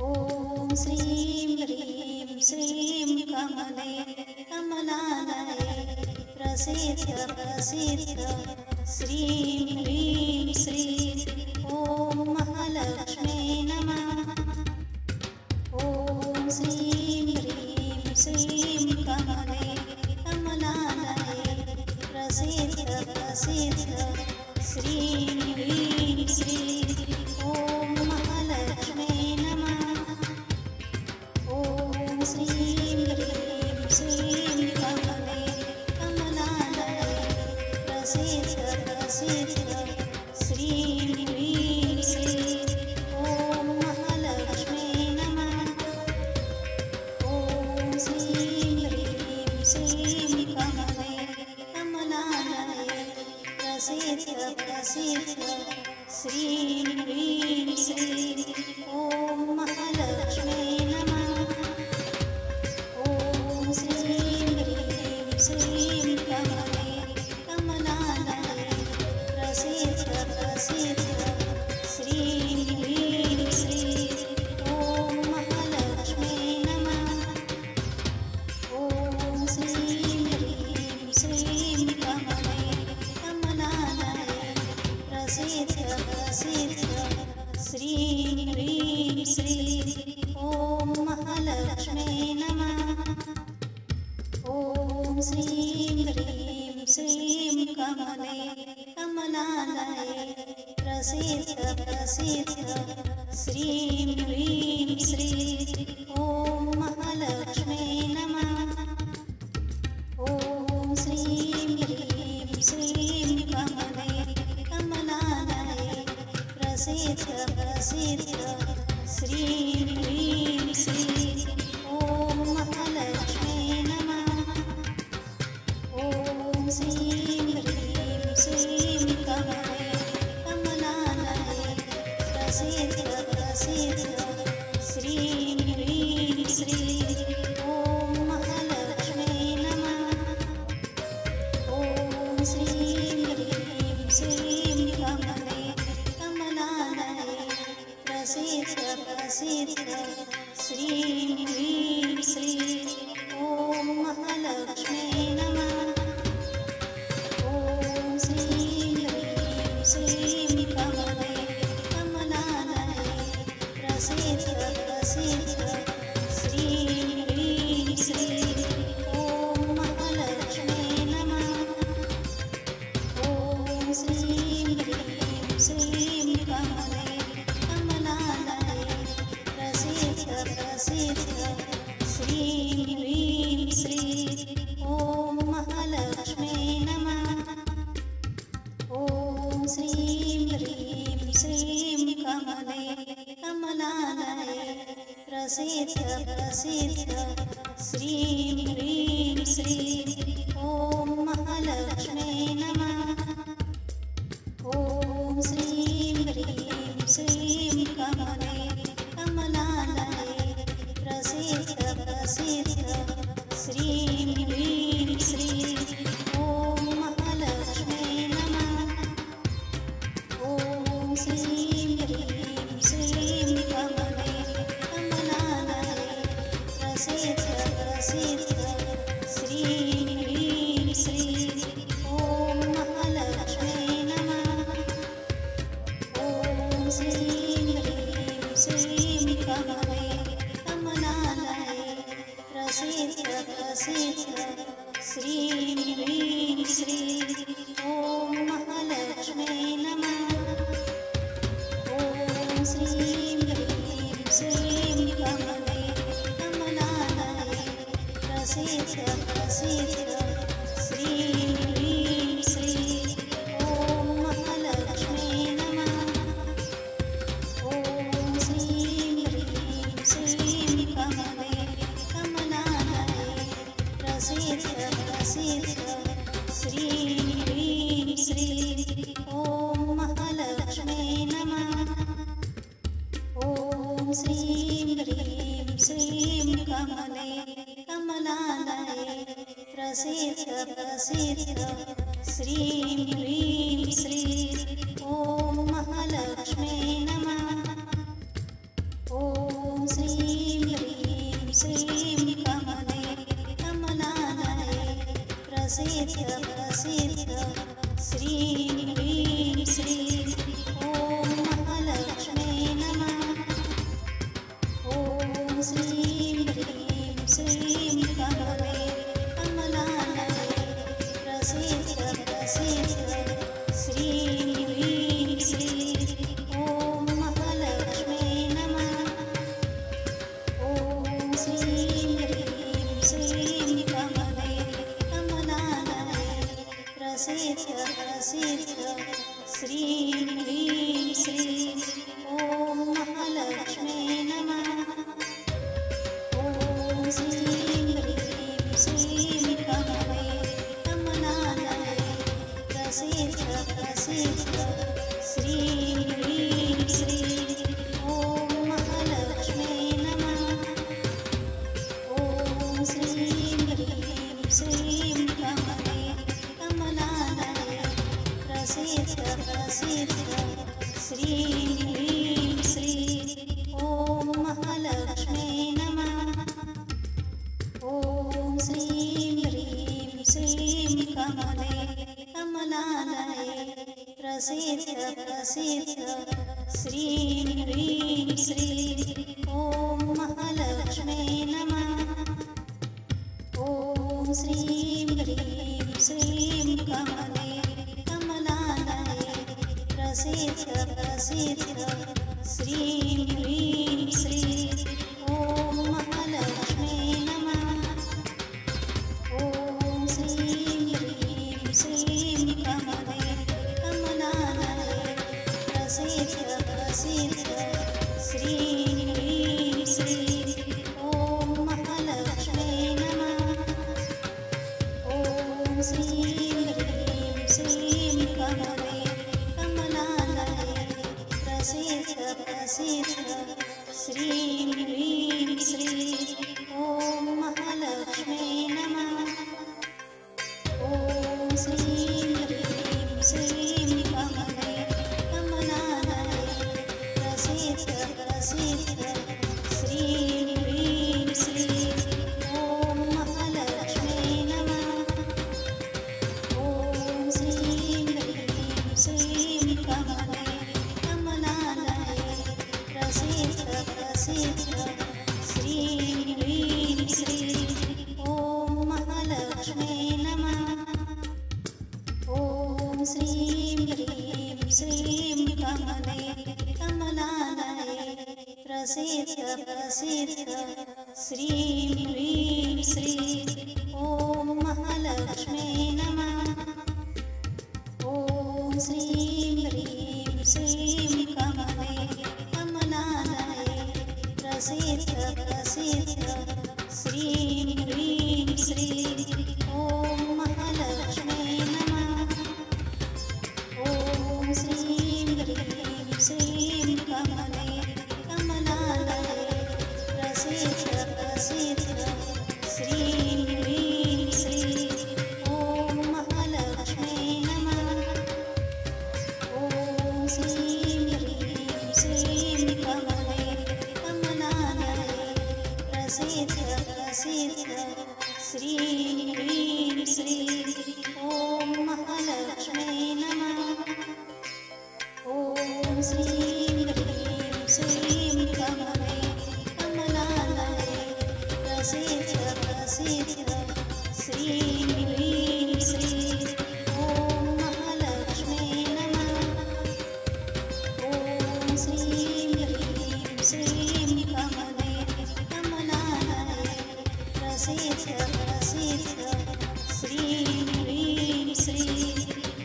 [SPEAKER 1] ॐ श्रीं ह्रीं श्रीं कमले कमलालये प्रसीद प्रसीद श्रीं ह्रीं श्रीं ॐ महालक्ष्मी नमः। ॐ श्रीं ह्रीं श्रीं कमले कमलालये प्रसीद प्रसीद श्रीं ह्रीं श्रीं ॐ महालक्ष्मी नमः। ॐ श्रीं ह्रीं श्रीं कमले कमलालये प्रसीद प्रसीद श्रीं ह्रीं श्रीं ॐ महालक्ष्मी नमः। ॐ श्रीं ह्रीं श्रीं कमले कमलालये प्रसीद प्रसीद श्रीं ह्रीं श्रीं ॐ महालक्ष्मी नमः। ॐ श्रीं ह्रीं श्रीं कमले कमलालये प्रसीद प्रसीद श्रीं ह्रीं श्रीं ॐ महालक्ष्मी नमः। ॐ श्रीं ह्रीं श्रीं कमले कमलालये प्रसीद प्रसीद श्रीं ह्रीं श्रीं ॐ महालक्ष्मी नमः। ॐ श्रीं ह्रीं श्रीं कमले कमलालये प्रसीद प्रसीद श्रीं ह्रीं श्रीं ॐ महालक्ष्मी नमः। ॐ श्रीं प्रसिद्ध प्रसिद्ध श्रीं ह्रीं श्रीं ॐ महालक्ष्मी नमः। ॐ श्रीं ह्रीं श्रीं कमले कमलालये प्रसिद्ध प्रसिद्ध श्रीं ह्रीं श्रीं ॐ महालक्ष्मी नमः। ॐ श्रीं ह्रीं श्रीं कमले कमलालये प्रसिद्ध प्रसिद्ध श्रीं ह्रीं श्रीं ॐ महालक्ष्मी नमः। ॐ श्रीं ह्रीं श्रीं कमले कमलालये प्रसिद्ध प्रसिद्ध श्रीं ह्रीं श्रीं ॐ महालक्ष्मी नमः। ॐ श्रीं ह्रीं श्रीं कमले कमलालये प्रसिद्ध प्रसिद्ध श्रीं ह्रीं श्रीं ॐ महालक्ष्मी नमः। ॐ श्रीं ह्रीं श्रीं कमले कमलालये प्रसिद्ध प्रसिद्ध श्रीं ह्रीं श्रीं ॐ महालक्ष्मी नमः। ॐ श्रीं ह्रीं श्रीं कमले कमलालये प्रसिद्ध प्रसिद्ध श्रीं ह्रीं श्रीं ॐ महालक्ष्मी नमः। ॐ श्रीं ह्रीं श्रीं कमले कमलालये प्रसिद्ध प्रसिद्ध श्रीं ह्रीं श्रीं ॐ महालक्ष्मी नमः। ॐ श्रीं ह्रीं श्रीं कमले कमलालये प्रसिद्ध प्रसिद्ध श्रीं ह्रीं श्रीं ॐ महालक्ष्मी नमः। ॐ श्रीं ह्रीं श्रीं कमले कमलालये प्रसिद्ध प्रसिद्ध श्रीं ह्रीं श्रीं ॐ महालक्ष्मी नमः। ॐ श्रीं ह्रीं श्रीं कमले कमलालये प्रसिद्ध प्रसिद्ध श्रीं ह्रीं श्रीं ॐ महालक्ष्मी नमः। ॐ श्रीं ह्रीं श्रीं कमले कमलालये प्रसिद्ध प्रसिद्ध श्रीं ह्रीं श्रीं ॐ महालक्ष्मी नमः। ॐ श्रीं ह्रीं श्रीं कमले कमलालये प्रसिद्ध प्रसिद्ध श्रीं ह्रीं श्रीं ॐ महालक्ष्मी नमः। ॐ श्रीं ह्रीं श्रीं कमले कमलालये प्रसिद्ध प्रसिद्ध श्रीं ह्रीं श्रीं ॐ महालक्ष्मी नमः। ॐ श्रीं ह्रीं श्रीं कमले कमलालये प्रसिद्ध प्रसिद्ध श्रीं ह्रीं श्रीं ॐ महालक्ष्मी नमः। ॐ श्रीं ह्रीं श्रीं कमले कमलालये प्रसिद्ध प्रसिद्ध श्रीं ह्रीं श्रीं ॐ महालक्ष्मी नमः। ॐ श्रीं ह्रीं श्रीं कमले कमलालये प्रसिद्ध प्रसिद्ध श्रीं ह्रीं श्रीं ॐ महालक्ष्मी नमः। ॐ श्रीं ह्रीं श्रीं कमले कमलालये प्रसिद्ध प्रसिद्ध श्रीं ह्रीं श्रीं ॐ महालक्ष्मी नमः। ॐ श्रीं ह्रीं श्रीं कमले कमलालये प्रसिद्ध प्रसिद्ध श्रीं ह्रीं श्रीं ॐ महालक्ष्मी नमः। ॐ श्रीं ह्रीं श्रीं कमले कमलालये प्रसिद्ध कमले कमलालये प्रसीद प्रसीद श्रीं ह्रीं श्रीं ॐ महालक्ष्मी नमः। ॐ श्रीं ह्रीं श्रीं कमले कमलालये प्रसीद प्रसीद श्रीं ह्रीं श्रीं ॐ महालक्ष्मी नमः। ॐ श्रीं ह्रीं श्रीं कमले कमलालये प्रसीद प्रसीद श्रीं ह्रीं श्रीं ॐ महालक्ष्मी नमः। ॐ श्रीं ह्रीं श्रीं कमले कमलालये प्रसीद प्रसीद श्रीं ह्रीं श्रीं ॐ महालक्ष्मी नमः। ॐ श्रीं ह्रीं श्रीं कमले कमलालये प्रसीद प्रसीद श्रीं ह्रीं श्रीं ॐ महालक्ष्मी नमः। ॐ श्रीं ह्रीं श्रीं कमले कमलालये प्रसीद प्रसीद श्रीं ह्रीं श्रीं ॐ महालक्ष्मी नमः। ॐ श्रीं ह्रीं श्रीं कमले कमलालये प्रसीद प्रसीद श्रीं ह्रीं श्रीं ॐ महालक्ष्मी नमः। ॐ श्रीं ह्रीं श्रीं कमले कमलालये प्रसीद प्रसीद श्रीं ह्रीं श्रीं ॐ महालक्ष्मी नमः। ॐ श्रीं ह्रीं श्रीं कमले कमलालये प्रसीद प्रसीद श्रीं ह्रीं श्रीं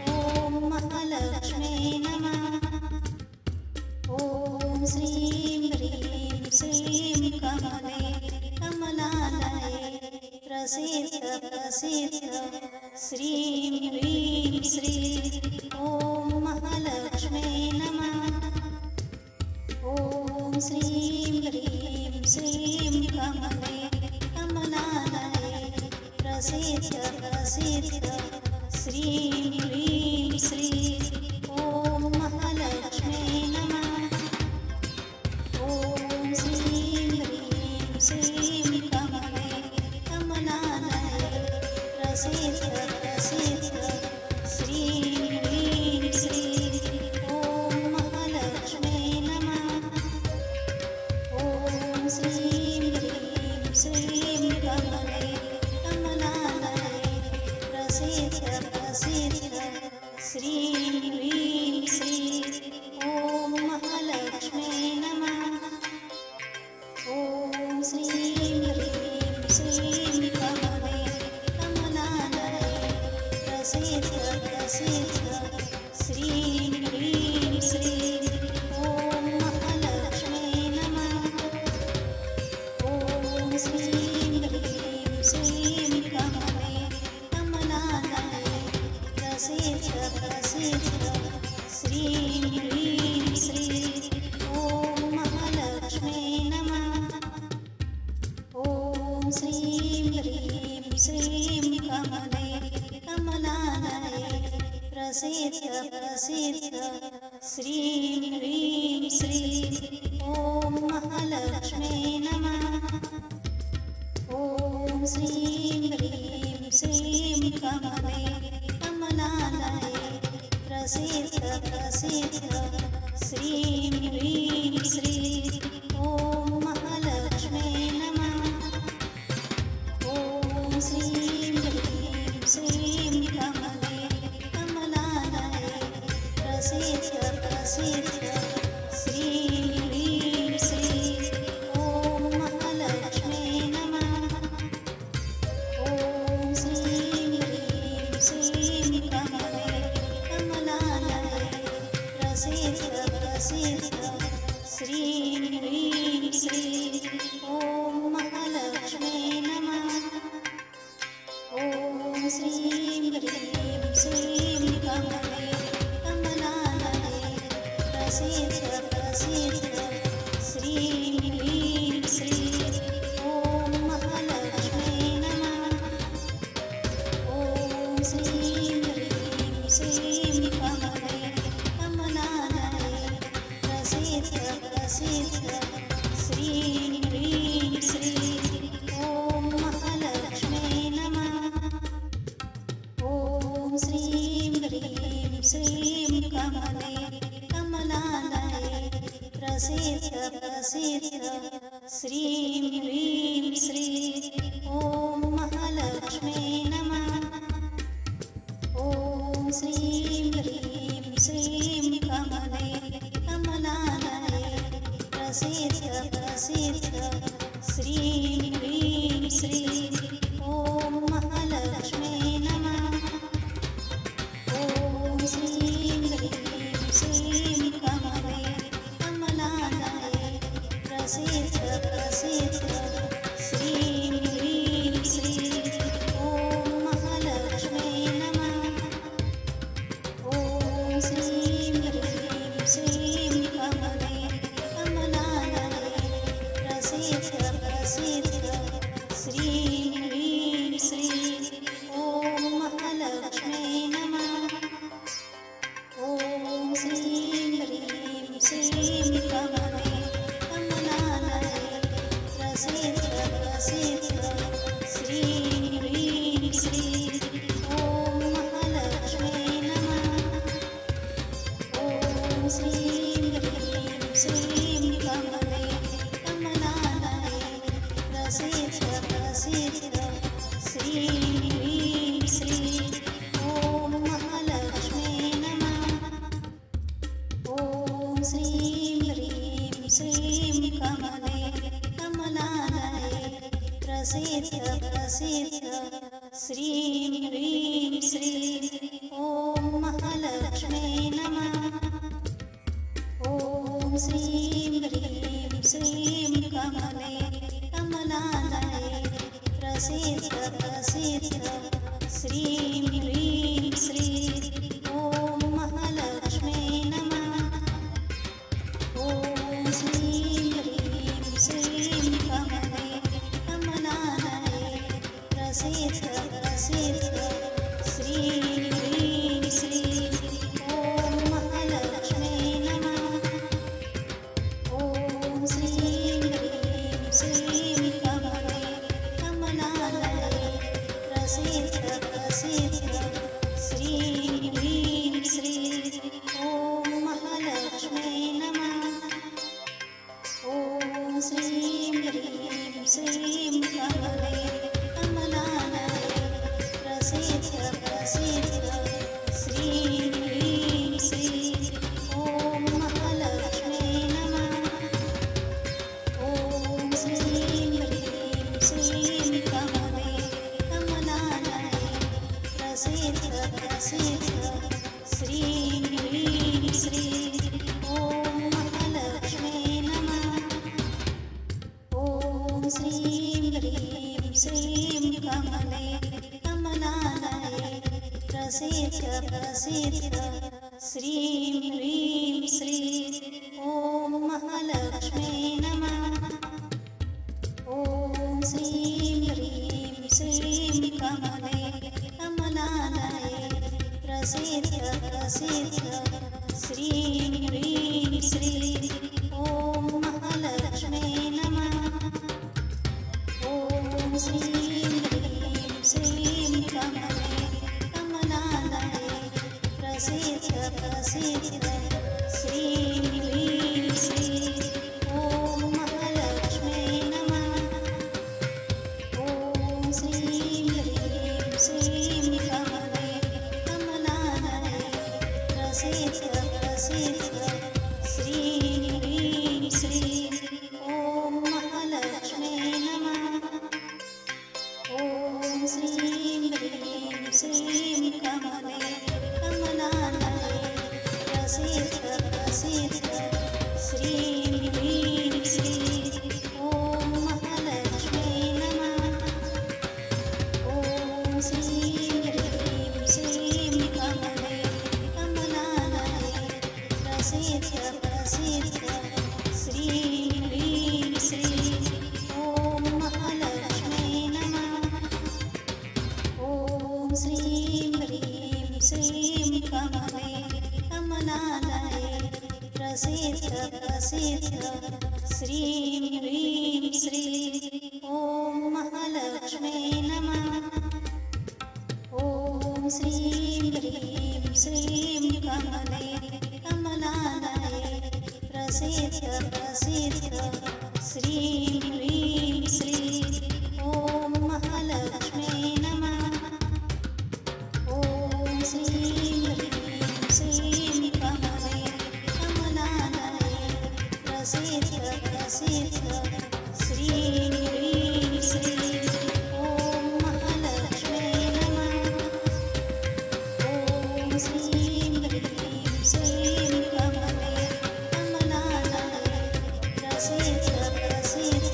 [SPEAKER 1] ॐ महालक्ष्मी नमः। ॐ श्रीं ह्रीं श्रीं कमले कमलालये प्रसीद प्रसीद श्रीं ह्रीं श्रीं ॐ महालक्ष्मी नमः। ॐ श्रीं ह्रीं श्रीं कमले कमलालये प्रसीद प्रसीद श्रीं ह्रीं श्रीं ॐ महालक्ष्मी नमः। ॐ श्रीं ह्रीं श्रीं कमले कमलालये प्रसीद प्रसीद श्रीं ह्रीं श्रीं ॐ महालक्ष्मी नमः। ॐ श्रीं ह्रीं श्रीं कमले कमलालये प्रसीद प्रसीद श्रीं ह्रीं श्रीं ॐ महालक्ष्मी नमः। ॐ श्रीं ह्रीं श्रीं कमले कमलालये प्रसीद प्रसीद श्रीं ह्रीं श्रीं ॐ महालक्ष्मी नमः। ॐ श्रीं ह्रीं श्रीं कमले कमलालये प्रसीद प्रसीद श्रीं ह्रीं श्रीं ॐ महालक्ष्मी नमः। ॐ श्रीं ह्रीं श्रीं कमले कमलालये प्रसीद प्रसीद श्रीं ह्रीं श्रीं ॐ महालक्ष्मी नमः। ॐ श्रीं ह्रीं श्रीं कमले कमलालये प्रसीद प्रसीद श्रीं ह्रीं श्रीं ॐ महालक्ष्मी नमः। ॐ श्रीं ह्रीं श्रीं कमले कमलालये प्रसीद प्रसीद श्रीं ह्रीं श्रीं ॐ महालक्ष्मी नमः। ॐ श्रीं ह्रीं श्रीं कमले कमलालये प्रसीद प्रसीद श्रीं ह्रीं श्रीं ॐ महालक्ष्मी नमः। ॐ श्रीं ह्रीं श्रीं कमले श्रीं कमले कमलालये प्रसीद प्रसीद श्रीं ह्रीं श्रीं ॐ महालक्ष्मी नमः। ॐ श्रीं ह्रीं श्रीं कमले कमलालये प्रसीद प्रसीद श्रीं ह्रीं श्रीं ॐ महालक्ष्मी नमः। ॐ श्रीं ह्रीं श्रीं कमले कमलालये प्रसीद प्रसीद श्रीं ह्रीं श्रीं ॐ महालक्ष्मी नमः। ॐ श्रीं ह्रीं श्रीं कमले कमलालये प्रसीद प्रसीद श्रीं ह्रीं श्रीं ॐ महालक्ष्मी नमः। ॐ श्रीं ह्रीं श्रीं कमले कमलालये प्रसीद प्रसीद श्रीं ह्रीं श्रीं ॐ महालक्ष्मी नमः। ॐ श्रीं ह्रीं श्रीं कमले कमलालये प्रसीद प्रसीद श्रीं ह्रीं श्रीं ॐ महालक्ष्मी नमः। ॐ श्रीं ह्रीं श्रीं कमले कमलालये प्रसीद प्रसीद श्रीं ह्रीं श्रीं ॐ महालक्ष्मी नमः। ॐ श्रीं ह्रीं श्रीं कमले कमलालये प्रसीद प्रसीद श्रीं ह्रीं श्रीं ॐ महालक्ष्मी नमः। ॐ श्रीं ह्रीं श्रीं कमले कमलालये प्रसीद प्रसीद श्रीं ह्रीं श्रीं ॐ महालक्ष्मी नमः। ॐ श्रीं ह्रीं श्रीं कमले कमलालये प्रसीद प्रसीद श्रीं ह्रीं श्रीं ॐ महालक्ष्मी नमः। ॐ श्रीं ह्रीं श्रीं कमले कमलालये प्रसीद प्रसीद श्रीं ह्रीं श्रीं ॐ महालक्ष्मी नमः। ॐ श्रीं ह्रीं श्रीं कमले कमलालये प्रसीद प्रसीद श्रीं ह्रीं श्रीं ॐ महालक्ष्मी नमः। ॐ श्रीं ह्रीं श्रीं कमले कमलालये प्रसीद प्रसीद श्रीं ह्रीं श्रीं ॐ महालक्ष्मी नमः। ॐ श्रीं ह्रीं श्रीं कमले कमलालये प्रसीद प्रसीद श्रीं ह्रीं श्रीं ॐ महालक्ष्मी नमः। ॐ श्रीं ह्रीं श्रीं कमले कमलालये प्रसीद प्रसीद श्रीं ह्रीं श्रीं ॐ महालक्ष्मी नमः। ॐ श्रीं ह्रीं श्रीं कमले कमलालये प्रसीद प्रसीद श्रीं ह्रीं श्रीं ॐ महालक्ष्मी नमः। ॐ श्रीं ह्रीं श्रीं कमले कमलालये प्रसीद प्रसीद श्रीं ह्रीं श्रीं ॐ महालक्ष्मी नमः। ॐ श्रीं ह्रीं श्रीं कमले कमलालये प्रसीद प्रसीद श्रीं ह्रीं श्रीं ॐ महालक्ष्मी नमः। ॐ श्रीं ह्रीं श्रीं कमले कमलालये प्रसीद प्रसीद श्रीं ह्रीं श्रीं ॐ महालक्ष्मी नमः। ॐ श्रीं ह्रीं श्रीं कमले कमलालये प्रसीद प्रसीद श्रीं ह्रीं श्रीं ॐ महालक्ष्म्यै नमः। ॐ श्रीं ह्रीं श्रीं कमले कमलालये प्रसीद प्रसीद श्रीं ह्रीं श्रीं ॐ महालक्ष्म्यै नमः। ॐ श्रीं ह्रीं श्रीं कमले कमलालये प्रसीद प्रसीद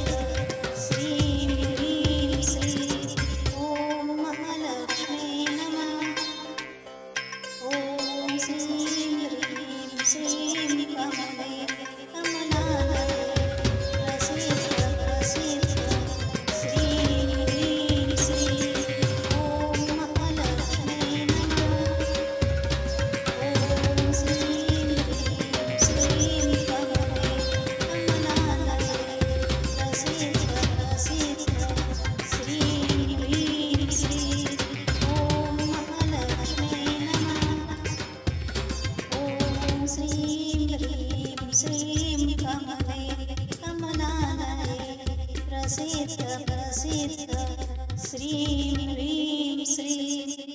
[SPEAKER 1] श्रीं ह्रीं श्रीं ॐ महालक्ष्म्यै नमः। ॐ श्रीं ह्रीं श्रीं कमले कमलालये प्रसीद प्रसीद श्रीं ह्रीं श्रीं ॐ महालक्ष्म्यै नमः। ॐ श्रीं ह्रीं श्रीं कमले कमलालये प्रसीद प्रसीद श्रीं ह्रीं श्रीं ॐ महालक्ष्म्यै नमः। ॐ श्रीं ह्रीं श्रीं कमले कमलालये प्रसीद प्रसीद श्रीं ह्रीं श्रीं